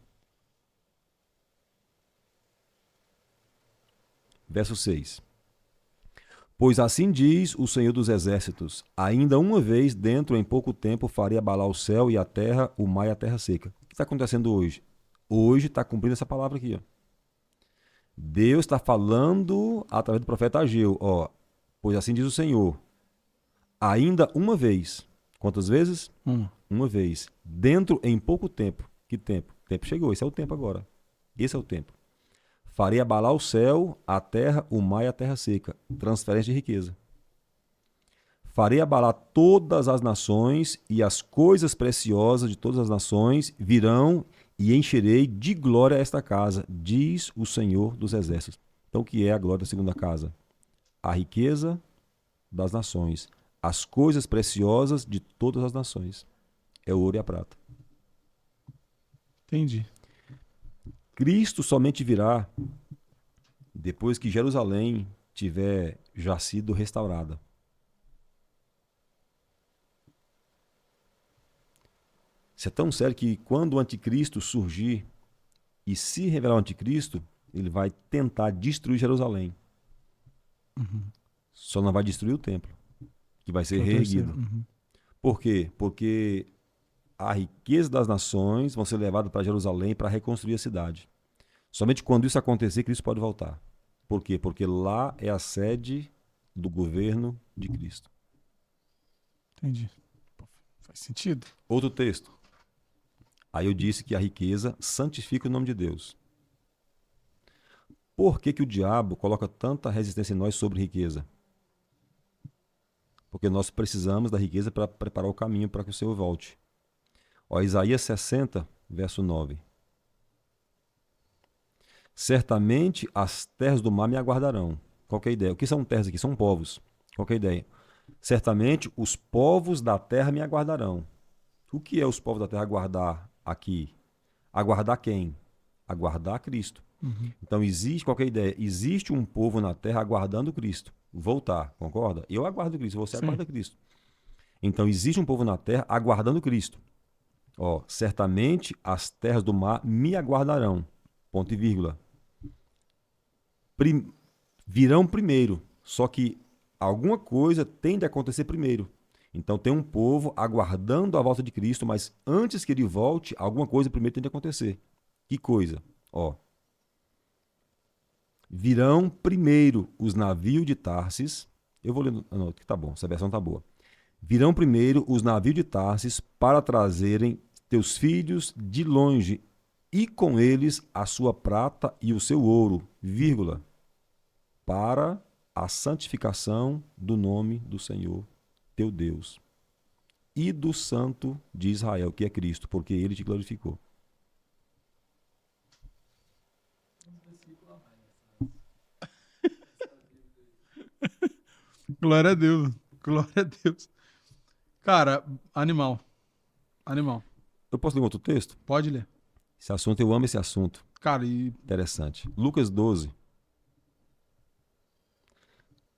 verso 6. Pois assim diz o Senhor dos Exércitos: ainda uma vez, dentro em pouco tempo, farei abalar o céu e a terra, o mar e a terra seca. O que está acontecendo hoje? Hoje está cumprindo essa palavra aqui. Ó. Deus está falando através do profeta Ageu. Ó, pois assim diz o Senhor: ainda uma vez. Quantas vezes? Uma vez. Dentro em pouco tempo. Que tempo? O tempo chegou. Esse é o tempo agora. Esse é o tempo. Farei abalar o céu, a terra, o mar e a terra seca. Transferência de riqueza. Farei abalar todas as nações, e as coisas preciosas de todas as nações virão, e encherei de glória esta casa, diz o Senhor dos Exércitos. Então, o que é a glória da segunda casa? A riqueza das nações, as coisas preciosas de todas as nações. É o ouro e a prata. Entendi. Cristo somente virá depois que Jerusalém tiver já sido restaurada. Isso é tão sério que quando o anticristo surgir e se revelar o anticristo, ele vai tentar destruir Jerusalém. Uhum. Só não vai destruir o templo, que vai Que ser é o terceiro. reerguido. Uhum. Por quê? Porque a riqueza das nações vão ser levadas para Jerusalém para reconstruir a cidade. Somente quando isso acontecer, Cristo pode voltar. Por quê? Porque lá é a sede do governo de Cristo. Entendi. Pô, faz sentido. Outro texto. Aí eu disse que a riqueza santifica o nome de Deus. Por que o diabo coloca tanta resistência em nós sobre riqueza? Porque nós precisamos da riqueza para preparar o caminho para que o Senhor volte. Ó, Isaías 60, verso 9. Certamente as terras do mar me aguardarão. Qual que é a ideia? O que são terras aqui? São povos. Qual que é a ideia? Certamente os povos da terra me aguardarão. O que é os povos da terra aguardar aqui? Aguardar quem? Aguardar Cristo. Uhum. Então existe, qual que é a ideia? Existe um povo na terra aguardando Cristo. Voltar, concorda? Eu aguardo Cristo, você Sim. aguarda Cristo. Então existe um povo na terra aguardando Cristo. Ó, certamente as terras do mar me aguardarão. Ponto e vírgula. Virão primeiro. Só que alguma coisa tem de acontecer primeiro. Então tem um povo aguardando a volta de Cristo, mas antes que ele volte, alguma coisa primeiro tem de acontecer. Que coisa? Ó, virão primeiro os navios de Tarsis. Eu vou ler. Não, que tá bom, essa versão tá boa. Virão primeiro os navios de Tarsis para trazerem teus filhos de longe, e com eles a sua prata e o seu ouro, vírgula, para a santificação do nome do Senhor teu Deus e do Santo de Israel, que é Cristo, porque ele te glorificou. Glória a Deus. Glória a Deus. Cara, animal. Animal. Eu posso ler um outro texto? Pode ler. Esse assunto, eu amo esse assunto. Cara, e Interessante. Lucas 12.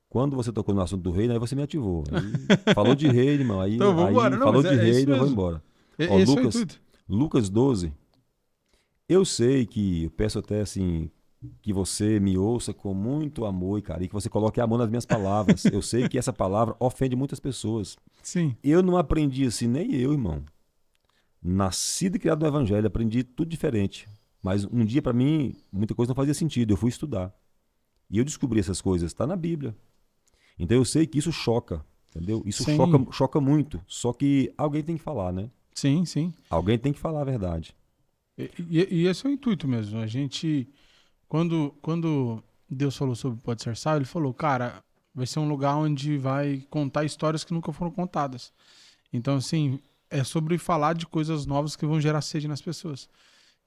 Quando você tocou no assunto do reino, aí você me ativou. Aí falou de reino, irmão. Aí, então vamos embora. aí Não, falou mas de é isso reino, eu vou mesmo. embora. Ó, Esse é o Lucas, intuito. Lucas 12. Eu sei que, eu peço até assim, que você me ouça com muito amor e carinho, que você coloque amor nas minhas palavras. Eu sei que essa palavra ofende muitas pessoas. Sim, Eu não aprendi assim, nem eu, irmão. Nascido e criado no Evangelho, aprendi tudo diferente. Mas um dia, para mim, muita coisa não fazia sentido. Eu fui estudar. E eu descobri essas coisas. Está na Bíblia. Então eu sei que isso choca, entendeu? Isso choca, sim, choca muito. Só que alguém tem que falar, né? sim, sim. Alguém tem que falar a verdade. E esse é o intuito mesmo. A gente, quando Deus falou sobre Pode Ser Sal, ele falou, cara, vai ser um lugar onde vai contar histórias que nunca foram contadas. Então, assim, é sobre falar de coisas novas que vão gerar sede nas pessoas.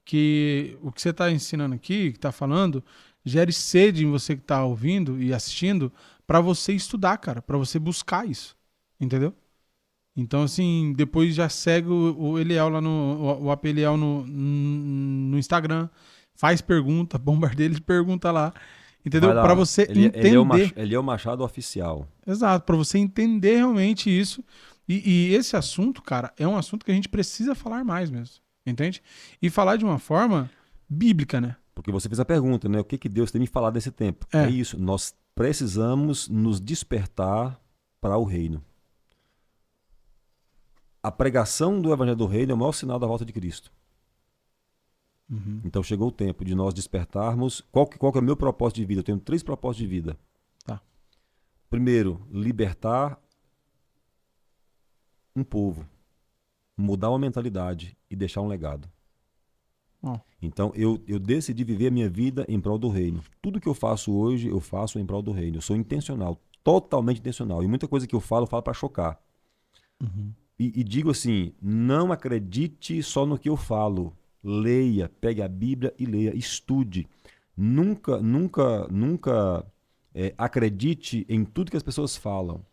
Que o que você está ensinando aqui, que está falando, gere sede em você que está ouvindo e assistindo para você estudar, cara, para você buscar isso, entendeu? Então, assim, depois já segue o Eliel lá o AP Eliel no Instagram, faz pergunta, bombardeia ele de pergunta lá, entendeu? Vai Para lá. você Ele é o entender. ele é o Machado oficial. Exato, para você entender realmente isso. E esse assunto, cara, é um assunto que a gente precisa falar mais mesmo, entende? E falar de uma forma bíblica, né? Porque você fez a pergunta, né? O que, que Deus tem me falado desse tempo? É É, isso. Nós precisamos nos despertar para o reino. A pregação do Evangelho do Reino é o maior sinal da volta de Cristo. uhum, Então chegou o tempo de nós despertarmos. Qual que é o meu propósito de vida? Eu tenho 3 propósitos de vida. tá. Primeiro, libertar um povo, mudar uma mentalidade e deixar um legado. Ó, Então eu decidi viver a minha vida em prol do reino. Tudo que eu faço hoje, eu faço em prol do reino. Eu sou intencional, totalmente intencional. E muita coisa que eu falo para chocar. uhum, E digo assim, não acredite só no que eu falo. Leia, pegue a Bíblia e leia, estude. Nunca acredite em tudo que as pessoas falam.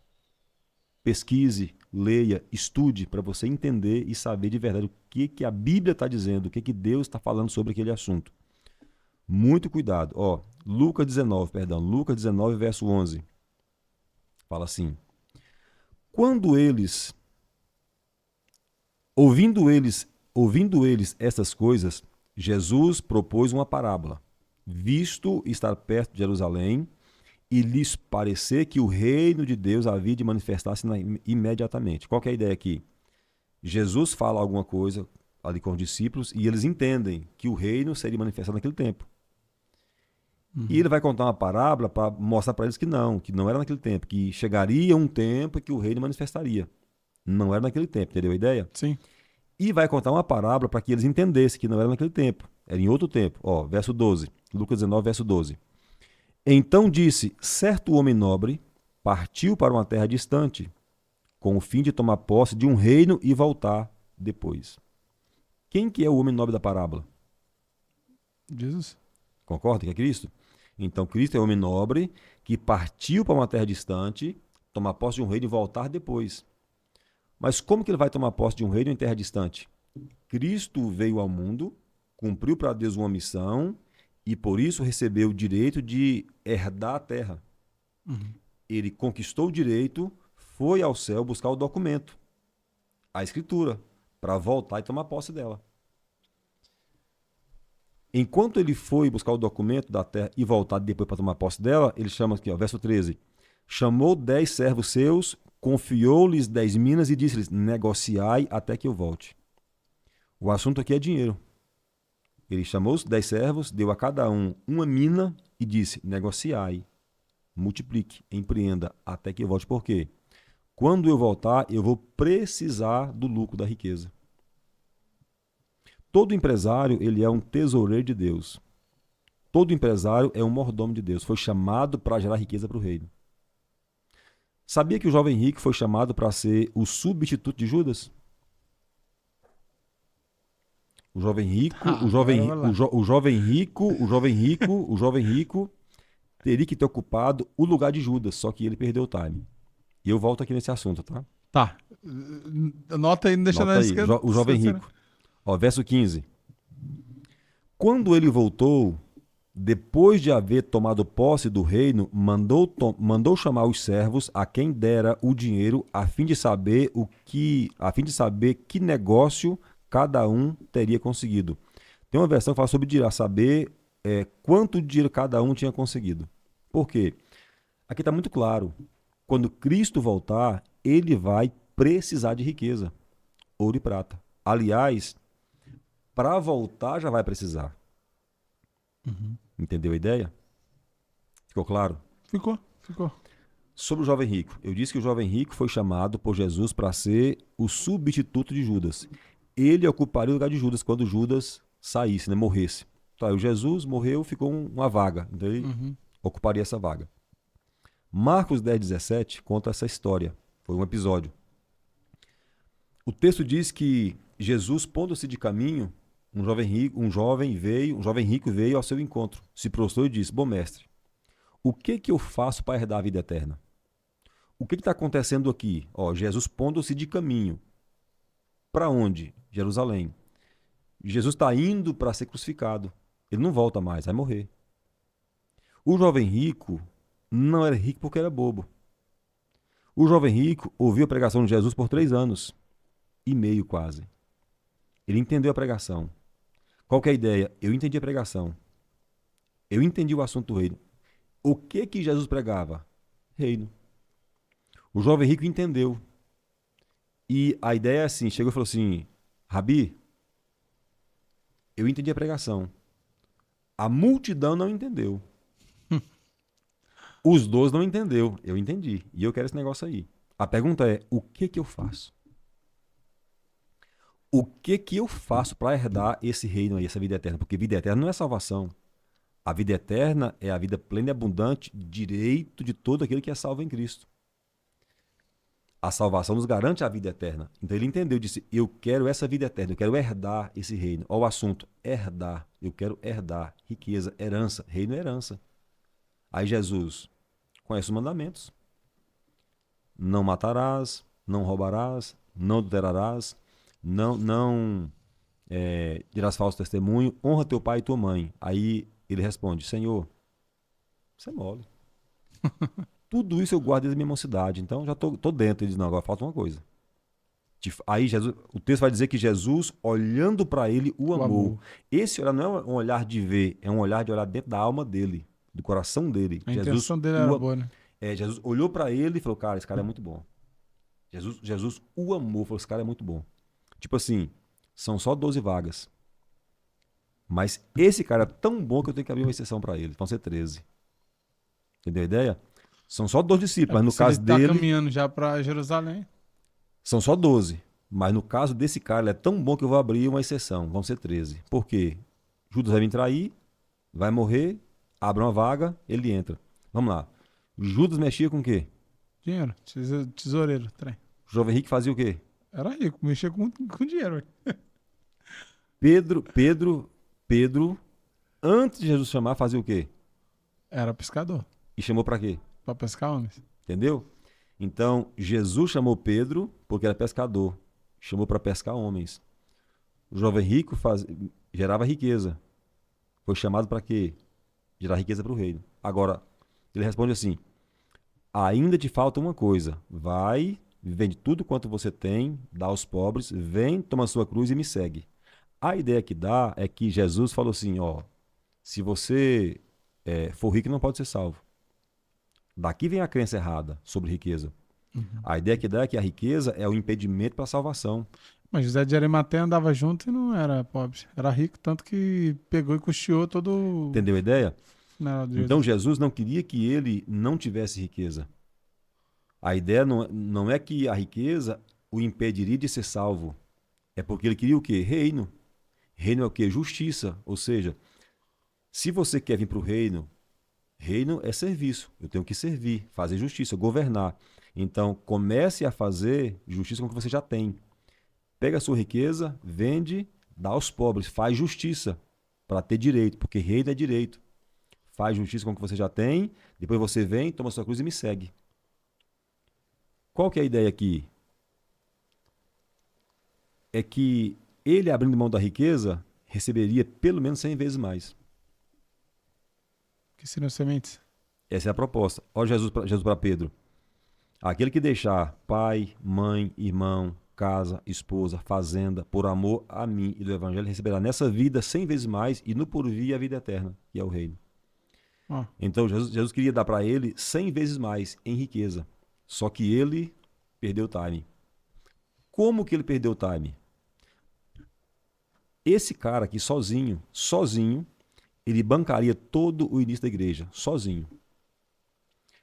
Pesquise, leia, estude para você entender e saber de verdade o que, que a Bíblia está dizendo, o que, que Deus está falando sobre aquele assunto. Muito cuidado. Ó, Lucas 19, verso 11. Fala assim: Quando eles, ouvindo eles essas coisas, Jesus propôs uma parábola, visto estar perto de Jerusalém e lhes parecer que o reino de Deus havia de manifestar-se imediatamente. Qual que é a ideia aqui? Jesus fala alguma coisa ali com os discípulos e eles entendem que o reino seria manifestado naquele tempo. E uhum, ele vai contar uma parábola para mostrar para eles que não era naquele tempo, que chegaria um tempo que o reino manifestaria. Não era naquele tempo, entendeu a ideia? sim. E vai contar uma parábola para que eles entendessem que não era naquele tempo, era em outro tempo. Ó, verso 12, Lucas 19, verso 12. Então disse, certo homem nobre partiu para uma terra distante, com o fim de tomar posse de um reino e voltar depois. Quem que é o homem nobre da parábola? Jesus. Concorda que é Cristo? Então Cristo é o homem nobre que partiu para uma terra distante, tomar posse de um reino e voltar depois. Mas como que ele vai tomar posse de um reino em terra distante? Cristo veio ao mundo, cumpriu para Deus uma missão e por isso recebeu o direito de herdar a terra. Uhum. Ele conquistou o direito, foi ao céu buscar o documento, a escritura, para voltar e tomar posse dela. Enquanto ele foi buscar o documento da terra e voltar depois para tomar posse dela, ele chama aqui, ó, verso 13. Chamou 10 servos seus, confiou-lhes 10 minas e disse-lhes, negociai até que eu volte. O assunto aqui é dinheiro. Ele chamou os 10 servos, deu a cada um uma mina e disse, negociai, multiplique, empreenda até que eu volte. Por quê? Quando eu voltar, eu vou precisar do lucro da riqueza. Todo empresário, ele é um tesoureiro de Deus. Todo empresário é um mordomo de Deus. Foi chamado para gerar riqueza para o reino. Sabia que o jovem rico foi chamado para ser o substituto de Judas? O jovem rico, o jovem rico teria que ter ocupado o lugar de Judas, só que ele perdeu o time. E eu volto aqui nesse assunto, tá? Tá. Anota aí, não deixa Nota nós aí, o jovem esquecer. rico. Ó, verso 15. Quando ele voltou, depois de haver tomado posse do reino, mandou chamar os servos a quem dera o dinheiro, a fim de saber que negócio cada um teria conseguido. Tem uma versão que fala sobre dinheiro, a saber quanto dinheiro cada um tinha conseguido. Por quê? Aqui está muito claro. Quando Cristo voltar, ele vai precisar de riqueza, ouro e prata. Aliás, para voltar já vai precisar. Uhum. Entendeu a ideia? Ficou claro? Ficou. Sobre o jovem rico. Eu disse que o jovem rico foi chamado por Jesus para ser o substituto de Judas. Ele ocuparia o lugar de Judas quando Judas saísse, né, morresse. Então, o Jesus morreu, ficou uma vaga. Então ele ocuparia essa vaga. Marcos 10:17 conta essa história. Foi um episódio. O texto diz que Jesus, pondo-se de caminho, um jovem rico veio ao seu encontro, se prostrou e disse: Bom mestre, o que eu faço para herdar a vida eterna? O que está acontecendo aqui? Ó, Jesus pondo-se de caminho. Para onde? Jerusalém. Jesus está indo para ser crucificado. Ele não volta mais, vai morrer. O jovem rico não era rico porque era bobo. O jovem rico ouviu a pregação de Jesus por 3 anos e meio quase. Ele entendeu a pregação. Qual que é a ideia? Eu entendi a pregação. Eu entendi o assunto do reino. O que Jesus pregava? Reino. O jovem rico entendeu. E a ideia é assim, chegou e falou assim: Rabi, eu entendi a pregação. A multidão não entendeu. Os 12 não entendeu. Eu entendi. E eu quero esse negócio aí. A pergunta é, o que eu faço? O que eu faço para herdar esse reino aí, essa vida eterna? Porque vida eterna não é salvação. A vida eterna é a vida plena e abundante, direito de todo aquele que é salvo em Cristo. A salvação nos garante a vida eterna. Então ele entendeu, disse, eu quero essa vida eterna, eu quero herdar esse reino. Olha o assunto, herdar. Eu quero herdar, riqueza, herança. Reino é herança. Aí Jesus conhece os mandamentos. Não matarás, não roubarás, não adulterarás, não dirás falso testemunho, honra teu pai e tua mãe. Aí ele responde, Senhor, isso é mole. Tudo isso eu guardo desde a minha mocidade, então já tô dentro. Ele diz, não, agora falta uma coisa. Aí Jesus, o texto vai dizer que Jesus, olhando para ele, o amou. Esse olhar não é um olhar de ver, é um olhar de olhar dentro da alma dele, do coração dele. A intenção dele era boa, né? Jesus olhou para ele e falou, cara, esse cara é muito bom. Jesus o amou, falou, esse cara é muito bom. Tipo assim, são só 12 vagas. Mas esse cara é tão bom que eu tenho que abrir uma exceção para ele. Vão ser 13. Entendeu a ideia? São só 12 discípulos, mas no caso dele... Ele tá caminhando já para Jerusalém. São só 12. Mas no caso desse cara, ele é tão bom que eu vou abrir uma exceção. Vão ser 13. Por quê? Judas vai vir trair, vai morrer, abre uma vaga, ele entra. Vamos lá. Judas mexia com o quê? Dinheiro, tesoureiro, trem. O jovem rico fazia o quê? Era rico, mexia com dinheiro. Pedro, antes de Jesus chamar, fazia o quê? Era pescador. E chamou para quê? Para pescar homens. Entendeu? Então, Jesus chamou Pedro porque era pescador. Chamou para pescar homens. O jovem rico gerava riqueza. Foi chamado para quê? Gerar riqueza para o reino. Agora, ele responde assim, ainda te falta uma coisa. Vai, vende tudo quanto você tem, dá aos pobres, vem, toma sua cruz e me segue. A ideia que dá é que Jesus falou assim, ó, se você for rico, não pode ser salvo. Daqui vem a crença errada sobre riqueza. Uhum. A ideia que dá é que a riqueza é o impedimento para a salvação. Mas José de Arimateia andava junto e não era pobre. Era rico, tanto que pegou e custeou todo... Entendeu a ideia? Jesus. Então Jesus não queria que ele não tivesse riqueza. A ideia não é que a riqueza o impediria de ser salvo. É porque ele queria o quê? Reino. Reino é o quê? Justiça. Ou seja, se você quer vir para o reino, reino é serviço. Eu tenho que servir, fazer justiça, governar. Então, comece a fazer justiça com o que você já tem. Pega a sua riqueza, vende, dá aos pobres, faz justiça para ter direito, porque reino é direito. Faz justiça com o que você já tem, depois você vem, toma sua cruz e me segue. Qual que é a ideia aqui? É que ele abrindo mão da riqueza, receberia pelo menos 100 vezes mais. Que seriam sementes? Essa é a proposta. Olha Jesus para Pedro. Aquele que deixar pai, mãe, irmão, casa, esposa, fazenda, por amor a mim e do evangelho, receberá nessa vida 100 vezes mais e no porvir a vida eterna, que é o reino. Ó, Então Jesus queria dar para ele 100 vezes mais em riqueza. Só que ele perdeu o time. Como que ele perdeu o time? Esse cara aqui sozinho, ele bancaria todo o início da igreja, sozinho.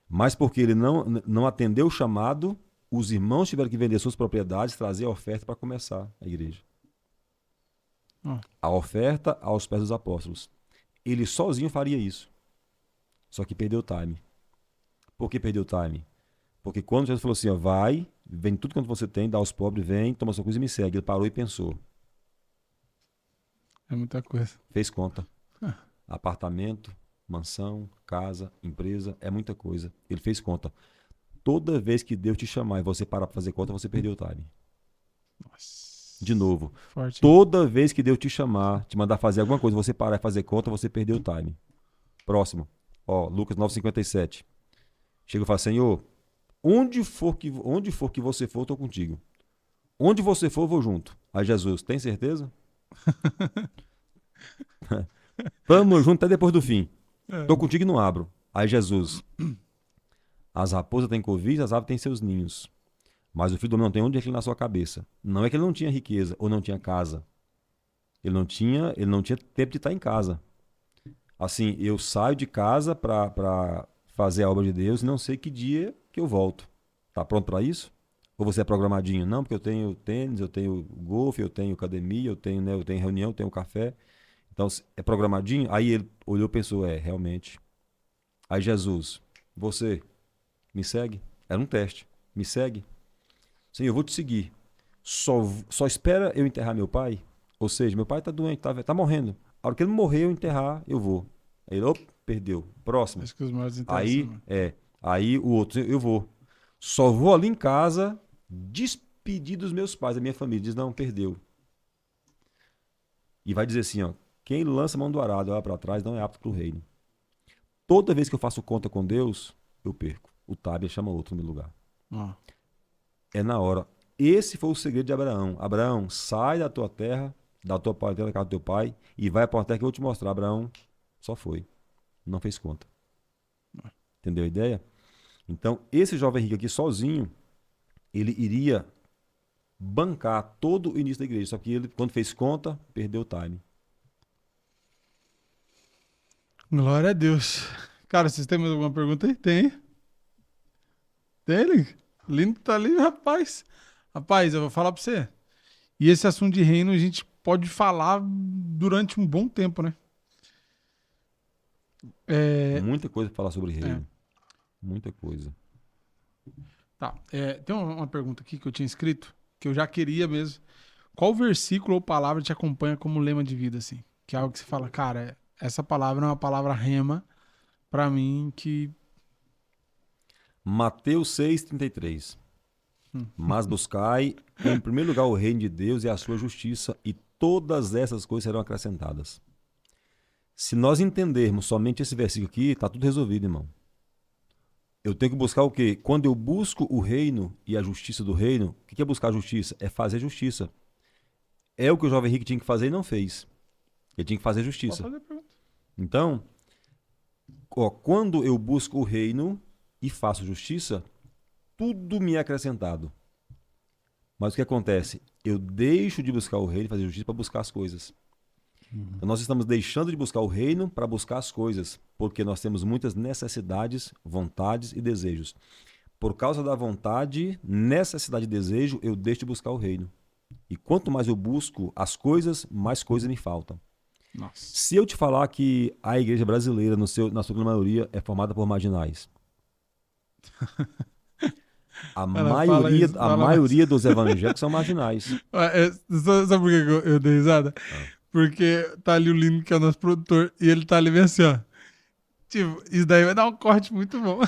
Mas porque ele não atendeu o chamado, os irmãos tiveram que vender suas propriedades, trazer a oferta para começar a igreja. A oferta aos pés dos apóstolos. Ele sozinho faria isso. Só que perdeu o time. Por que perdeu o time? Porque quando Jesus falou assim, ó, vai, vende tudo quanto você tem, dá aos pobres, vem, toma sua coisa e me segue. Ele parou e pensou. é muita coisa. Fez conta. Apartamento, mansão, casa, empresa, é muita coisa. Ele fez conta. Toda vez que Deus te chamar e você parar para fazer conta, você perdeu o time. Nossa. De novo. Forte. Toda vez que Deus te chamar, te mandar fazer alguma coisa, você parar e fazer conta, você perdeu o time. Próximo. Ó, Lucas 9,57. Chega e fala, Senhor, onde for que você for, eu estou contigo. Onde você for, eu vou junto. Aí Jesus, tem certeza? Vamos junto até depois do fim. Estou contigo e não abro. Aí Jesus, as raposas têm covis, as aves têm seus ninhos. Mas o filho do homem não tem onde reclinar sua cabeça. Não é que ele não tinha riqueza ou não tinha casa. Ele não tinha tempo de estar em casa. Assim, eu saio de casa para fazer a obra de Deus e não sei que dia que eu volto. Tá pronto para isso? Ou você é programadinho? Não, porque eu tenho tênis, eu tenho golfe, eu tenho academia, eu tenho reunião, eu tenho café. Então, é programadinho? Aí ele olhou e pensou, realmente. Aí Jesus, você me segue? Era um teste. Me segue? Sim, eu vou te seguir. Só espera eu enterrar meu pai? Ou seja, meu pai tá doente, tá morrendo. A hora que ele morrer, eu enterrar, eu vou. Aí ele, perdeu. Próximo. Acho que os maiores Aí o outro, eu vou. Só vou ali em casa despedir dos meus pais, da minha família. Diz, não, perdeu. E vai dizer assim, ó, quem lança a mão do arado e olha para trás não é apto para o reino. Toda vez que eu faço conta com Deus, eu perco. O Tábia chama outro no meu lugar. É na hora. Esse foi o segredo de Abraão. Abraão, sai da tua terra, da tua parentela, da casa do teu pai, e vai para uma terra que eu vou te mostrar. Abraão só foi. Não fez conta. Entendeu a ideia? Então, esse jovem rico aqui sozinho, ele iria bancar todo o início da igreja. Só que ele, quando fez conta, perdeu o time. Glória a Deus. Cara, vocês têm mais alguma pergunta aí? Tem. Tem, Link? Lindo tá ali, rapaz. Rapaz, eu vou falar pra você. E esse assunto de reino a gente pode falar durante um bom tempo, né? Muita coisa pra falar sobre reino. Muita coisa. Tá. Tem uma pergunta aqui que eu tinha escrito, que eu já queria mesmo. Qual versículo ou palavra te acompanha como lema de vida, assim? Que é algo que você fala, cara, essa palavra é uma palavra rema pra mim que... Mateus 6,33. Mas buscai em primeiro lugar o reino de Deus e a sua justiça, e todas essas coisas serão acrescentadas. Se nós entendermos somente esse versículo aqui, está tudo resolvido, irmão. Eu tenho que buscar o quê? Quando eu busco o reino e a justiça do reino, o que é buscar a justiça? É fazer justiça. É o que o jovem rico tinha que fazer e não fez. Ele tinha que fazer justiça. Pode fazer a pergunta. Então, quando eu busco o reino e faço justiça, tudo me é acrescentado. Mas o que acontece? Eu deixo de buscar o reino e fazer justiça para buscar as coisas. Então nós estamos deixando de buscar o reino para buscar as coisas, porque nós temos muitas necessidades, vontades e desejos. Por causa da vontade, necessidade e desejo, eu deixo de buscar o reino. E quanto mais eu busco as coisas, mais coisas me faltam. Nossa. Se eu te falar que a igreja brasileira, na sua maioria, é formada por marginais. A maioria dos evangélicos são marginais. Sabe por que eu dei risada? Porque tá ali o Lino, que é o nosso produtor, e ele tá ali bem assim, ó. Tipo, isso daí vai dar um corte muito bom.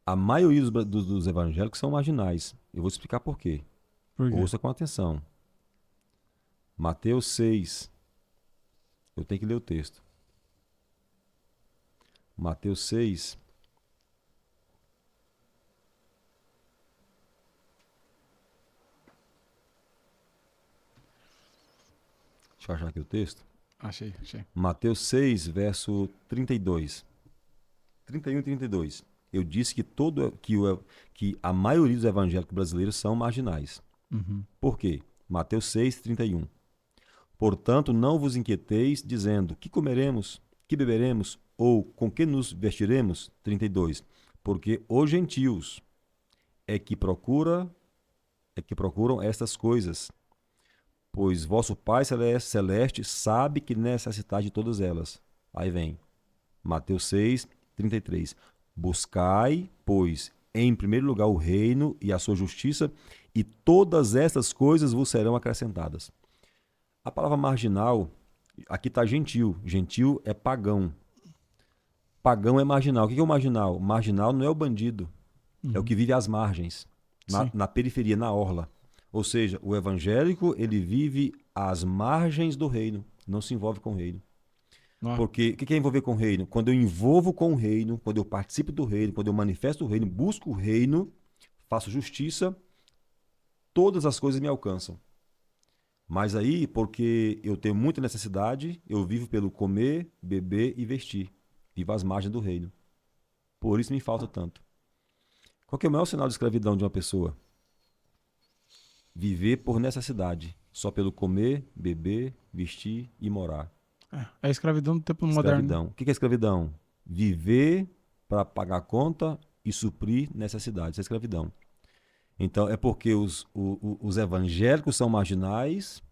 A maioria dos evangélicos são marginais. Eu vou te explicar por quê. Por quê? Ouça com atenção. Mateus 6. Eu tenho que ler o texto. Mateus 6. Deixa eu achar aqui o texto. Achei. Mateus 6, verso 32. 31 e 32. Eu disse que a maioria dos evangélicos brasileiros são marginais. Uhum. Por quê? Mateus 6, 31. Portanto, não vos inquieteis, dizendo, que comeremos, que beberemos, ou com que nos vestiremos? 32. Porque os gentios é que procuram estas coisas, pois vosso Pai celeste sabe que necessitais de todas elas. Aí vem, Mateus 6, 33. Buscai, pois, em primeiro lugar o reino e a sua justiça, e todas estas coisas vos serão acrescentadas. A palavra marginal, aqui está gentil. Gentil é pagão. Pagão é marginal. O que é o marginal? Marginal não é o bandido. É o que vive às margens, na periferia, na orla. Ou seja, o evangélico, ele vive às margens do reino, não se envolve com o reino. Porque o que é envolver com o reino? Quando eu envolvo com o reino, quando eu participo do reino, quando eu manifesto o reino, busco o reino, faço justiça, todas as coisas me alcançam. Mas aí, porque eu tenho muita necessidade, eu vivo pelo comer, beber e vestir. Vivo às margens do reino. Por isso me falta tanto. Qual que é o maior sinal de escravidão de uma pessoa? Viver por necessidade. Só pelo comer, beber, vestir e morar. É a escravidão do tempo moderno. Escravidão. O que é escravidão? Viver para pagar conta e suprir necessidades. Isso é escravidão. Então, é porque os evangélicos são marginais,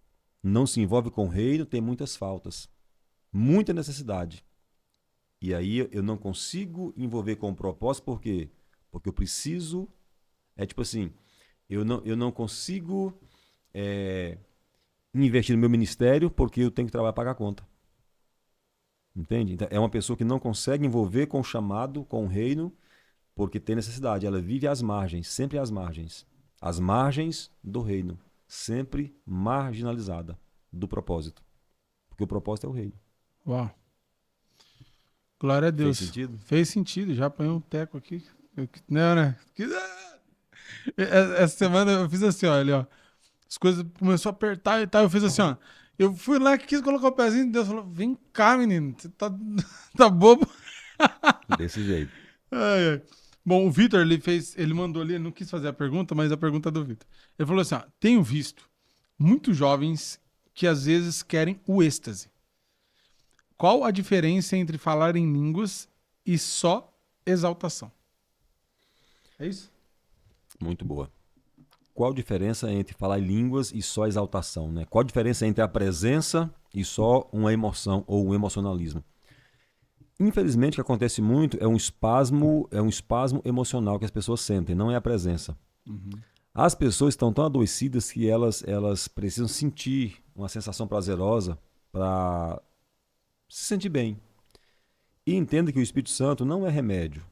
não se envolvem com o reino, tem muitas faltas, muita necessidade. E aí eu não consigo envolver com o propósito, por quê? Porque eu preciso, tipo assim, eu não consigo investir no meu ministério porque eu tenho que trabalhar para pagar a conta. Entende? Então, é uma pessoa que não consegue envolver com o chamado, com o reino, porque tem necessidade. Ela vive às margens, sempre às margens. Às margens do reino. Sempre marginalizada do propósito. Porque o propósito é o reino. Uau. Glória a Deus. Fez sentido? Fez sentido. Já apanhei um teco aqui. Não, né? Essa semana eu fiz assim, ó. Ó. As coisas começou a apertar e tal. Eu fiz assim, ó. Eu fui lá que quis colocar o pezinho. Deus falou: vem cá, menino. Você tá bobo. Desse jeito. Ai, ai. Bom, o Vitor, ele mandou ali, ele não quis fazer a pergunta, mas a pergunta é do Vitor. Ele falou assim: ó, tenho visto muitos jovens que às vezes querem o êxtase. Qual a diferença entre falar em línguas e só exaltação? É isso? Muito boa. Qual a diferença entre falar em línguas e só exaltação, né? Qual a diferença entre a presença e só uma emoção ou um emocionalismo? Infelizmente, o que acontece muito é um espasmo emocional que as pessoas sentem, não é a presença. Uhum. As pessoas estão tão adoecidas que elas precisam sentir uma sensação prazerosa para se sentir bem. E entenda que o Espírito Santo não é remédio.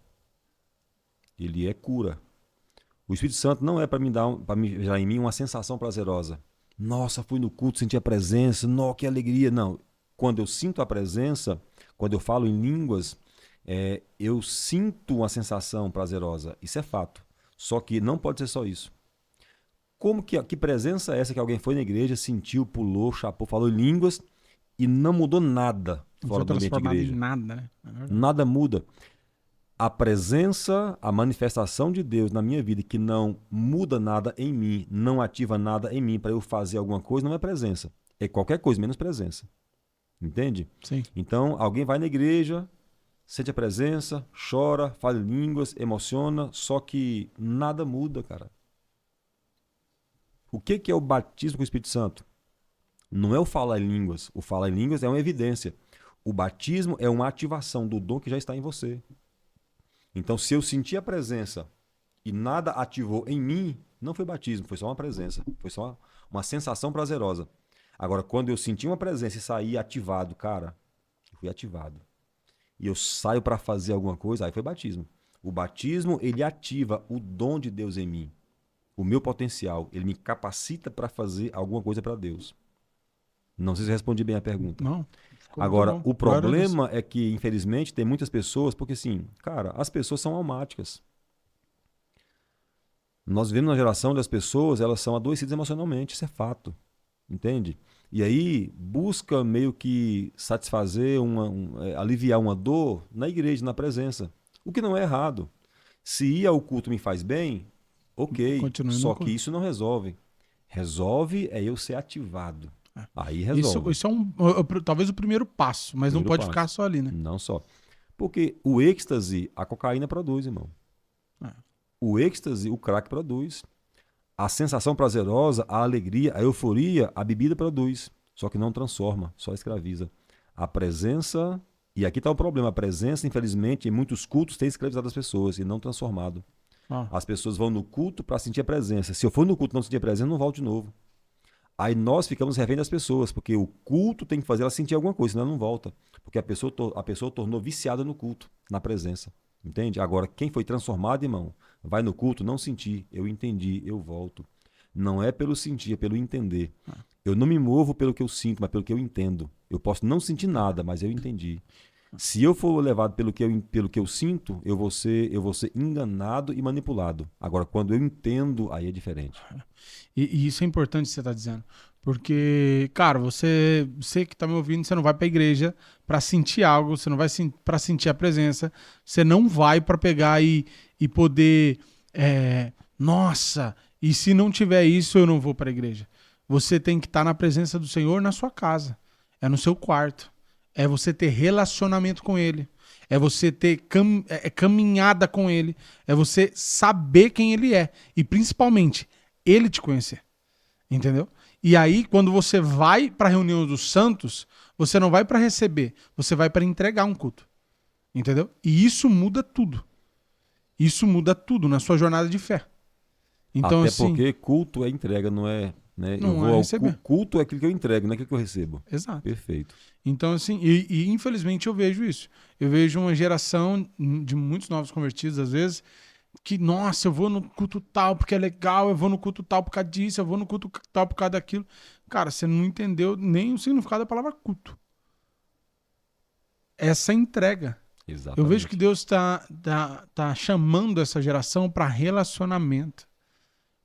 Ele é cura. O Espírito Santo não é para me gerar em mim uma sensação prazerosa. Nossa, fui no culto, senti a presença, nossa, que alegria. Não. Quando eu sinto a presença, quando eu falo em línguas, eu sinto uma sensação prazerosa. Isso é fato. Só que não pode ser só isso. Que presença é essa que alguém foi na igreja, sentiu, pulou, chapou, falou em línguas e não mudou nada fora do ambiente de igreja? Em nada, né? Nada muda. A presença, a manifestação de Deus na minha vida que não muda nada em mim, não ativa nada em mim para eu fazer alguma coisa, não é presença. É qualquer coisa, menos presença. Entende? Sim. Então, alguém vai na igreja, sente a presença, chora, fala em línguas, emociona, só que nada muda, cara. O que é o batismo com o Espírito Santo? Não é o falar em línguas. O falar em línguas é uma evidência. O batismo é uma ativação do dom que já está em você. Então, se eu sentir a presença e nada ativou em mim, não foi batismo, foi só uma presença. Foi só uma sensação prazerosa. Agora, quando eu senti uma presença e saí ativado, cara, eu fui ativado. E eu saio para fazer alguma coisa, aí foi batismo. O batismo, ele ativa o dom de Deus em mim. O meu potencial, ele me capacita para fazer alguma coisa para Deus. Não sei se eu respondi bem a pergunta. Não. Ficou muito Agora, bom. o Glória a Deus. problema é que, infelizmente, tem muitas pessoas, porque assim, cara, as pessoas são almáticas. Nós vivemos uma geração onde as pessoas, elas são adoecidas emocionalmente, isso é fato, entende? E aí busca meio que satisfazer, aliviar uma dor na igreja, na presença. O que não é errado. Se ir ao culto me faz bem, ok. Continue no Só que culto. isso não resolve. Resolve é eu ser ativado. Aí resolve. Isso é talvez o primeiro passo, mas não Primeiro pode passo. ficar só ali, né? Não só. Porque o êxtase, a cocaína produz, irmão. É. O êxtase, o crack produz. A sensação prazerosa, a alegria, a euforia, a bebida produz. Só que não transforma, só escraviza. A presença, e aqui está o problema, a presença, infelizmente, em muitos cultos tem escravizado as pessoas e não transformado. Ah, As pessoas vão no culto para sentir a presença. Se eu for no culto e não sentir a presença, eu não volto de novo. Aí nós ficamos refém das pessoas, porque o culto tem que fazer ela sentir alguma coisa, senão ela não volta. Porque a pessoa tornou viciada no culto, na presença. Entende? Agora, quem foi transformado, irmão, vai no culto, não sentir. Eu entendi, eu volto. Não é pelo sentir, é pelo entender. Eu não me movo pelo que eu sinto, mas pelo que eu entendo. Eu posso não sentir nada, mas eu entendi. Se eu for levado pelo que eu sinto, eu vou ser enganado e manipulado. Agora, quando eu entendo, aí é diferente. e isso é importante que você tá dizendo. Porque, cara, você que tá me ouvindo, você não vai pra igreja pra sentir algo, você não vai pra sentir a presença, você não vai pra pegar e poder. Nossa, e se não tiver isso, eu não vou pra igreja. Você tem que estar na presença do Senhor na sua casa, é no seu quarto, é você ter relacionamento com Ele, é você ter caminhada com Ele, é você saber quem Ele é e principalmente Ele te conhecer. Entendeu? E aí, quando você vai para a reunião dos santos, você não vai para receber, você vai para entregar um culto. Entendeu? E isso muda tudo. Isso muda tudo na sua jornada de fé. Então, Até assim, porque culto é entrega, não é, né? Eu não vou é ao receber. culto é aquilo que eu entrego, não é aquilo que eu recebo. Exato. Perfeito. Então, assim, e infelizmente eu vejo isso. Eu vejo uma geração de muitos novos convertidos, às vezes, que, nossa, eu vou no culto tal porque é legal, eu vou no culto tal por causa disso, eu vou no culto tal por causa daquilo. Cara, você não entendeu nem o significado da palavra culto. Essa entrega. Eu vejo que Exatamente. Deus tá chamando essa geração para relacionamento,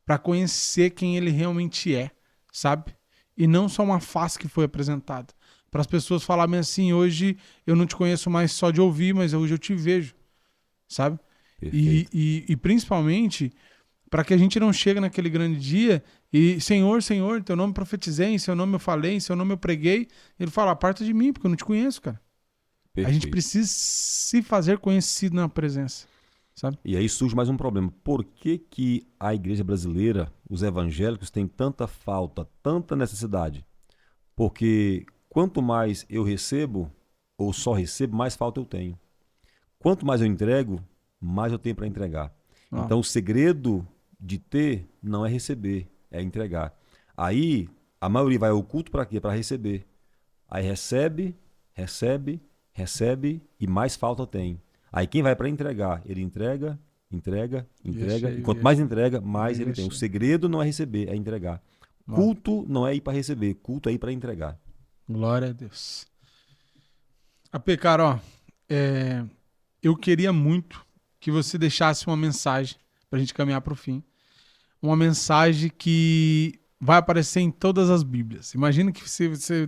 para conhecer quem ele realmente é, sabe? E não só uma face que foi apresentada. Para as pessoas falarem assim, hoje eu não te conheço mais só de ouvir, mas hoje eu te vejo, sabe? Perfeito. E principalmente para que a gente não chegue naquele grande dia e, Senhor, Senhor, em teu nome profetizei, em seu nome eu falei, em seu nome eu preguei. Ele fala, aparta de mim, porque eu não te conheço, cara. A gente Perfeito. precisa se fazer conhecido na presença, sabe? E aí surge mais um problema. Por que que a igreja brasileira, os evangélicos, têm tanta falta, tanta necessidade? Porque quanto mais eu recebo, ou só recebo, mais falta eu tenho. Quanto mais eu entrego, mais eu tenho para entregar. Ó, Então o segredo de ter não é receber, é entregar. Aí a maioria vai ao culto para quê? Para receber. Aí recebe, recebe, recebe e mais falta tem. Aí quem vai para entregar? Ele entrega, entrega, via entrega. E cheio, quanto via mais cheio, entrega, mais ele via tem. O cheio. segredo não é receber, é entregar. Ó, Culto não é ir para receber, culto é ir para entregar. glória a Deus. AP, cara, ó, é, eu queria muito que você deixasse uma mensagem pra gente caminhar pro fim. Uma mensagem que vai aparecer em todas as Bíblias. Imagina que você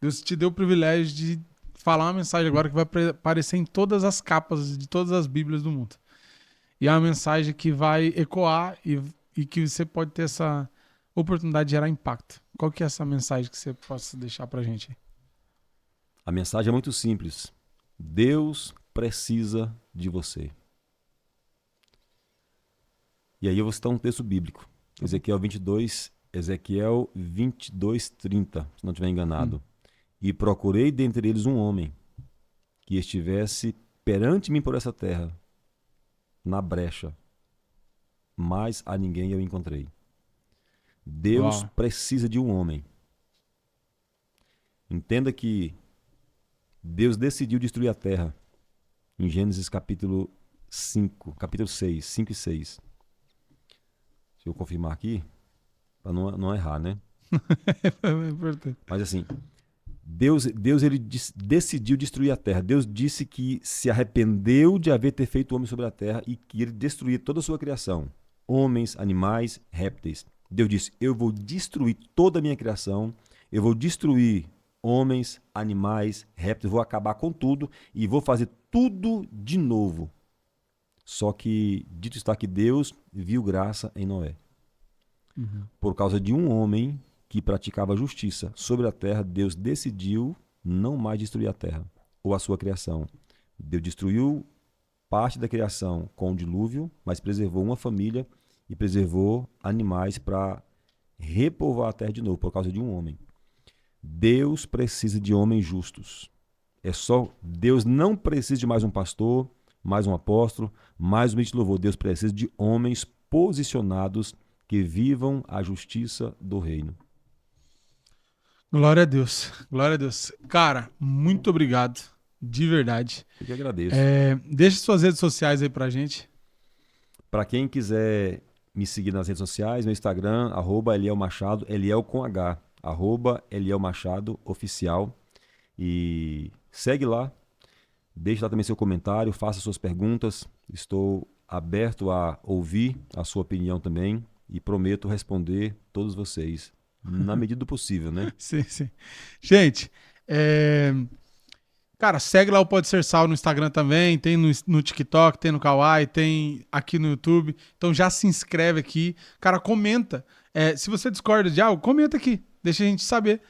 Deus te deu o privilégio de falar uma mensagem agora que vai aparecer em todas as capas de todas as Bíblias do mundo. E é uma mensagem que vai ecoar e que você pode ter essa oportunidade de gerar impacto. Qual que é essa mensagem que você possa deixar pra gente? A mensagem é muito simples. Deus precisa de você. E aí eu vou citar um texto bíblico. Tá bom. Ezequiel 22:30, se não estiver Hum. enganado. E procurei dentre eles um homem que estivesse perante mim por essa terra, na brecha, mas a ninguém eu encontrei. Deus Uau. precisa de um homem. Entenda que Deus decidiu destruir a terra em Gênesis capítulo 5, capítulo 6, 5 e 6. Deixa eu confirmar aqui, para não errar, né? É importante. Mas assim, Deus ele decidiu destruir a terra. Deus disse que se arrependeu de haver ter feito o homem sobre a terra e que ele destruía toda a sua criação. Homens, animais, répteis. Deus disse, eu vou destruir toda a minha criação, eu vou destruir homens, animais, répteis, vou acabar com tudo e vou fazer tudo de novo. Só que, dito está que Deus viu graça em Noé. Por causa de um homem que praticava justiça sobre a terra, Deus decidiu não mais destruir a terra ou a sua criação. Deus destruiu parte da criação com o dilúvio, mas preservou uma família e preservou animais para repovoar a terra de novo, por causa de um homem. Deus precisa de homens justos. Deus não precisa de mais um pastor, mais um apóstolo, mais um ministro de louvor. Deus precisa de homens posicionados que vivam a justiça do reino. Glória a Deus. Glória a Deus. Cara, muito obrigado. De verdade. Eu que agradeço. Deixa suas redes sociais aí pra gente. Para quem quiser me seguir nas redes sociais, no Instagram, @Eliel Machado, Eliel com H, @Eliel Machado Oficial. E segue lá, deixe lá também seu comentário, faça suas perguntas. Estou aberto a ouvir a sua opinião também e prometo responder todos vocês, na medida do possível, né? Sim, sim. Gente, cara, segue lá o Pode Ser Sal no Instagram também, tem no TikTok, tem no Kawaii, tem aqui no YouTube. Então já se inscreve aqui. Cara, comenta. Se você discorda de algo, comenta aqui. Deixa a gente saber.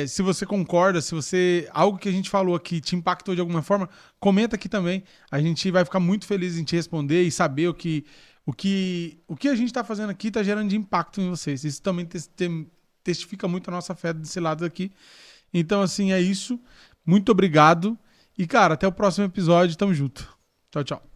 Se você concorda, se algo que a gente falou aqui te impactou de alguma forma, comenta aqui também. A gente vai ficar muito feliz em te responder e saber o que a gente está fazendo aqui está gerando de impacto em vocês. Isso também testifica muito a nossa fé desse lado aqui. Então, assim, é isso. Muito obrigado. E, cara, até o próximo episódio. Tamo junto. Tchau, tchau.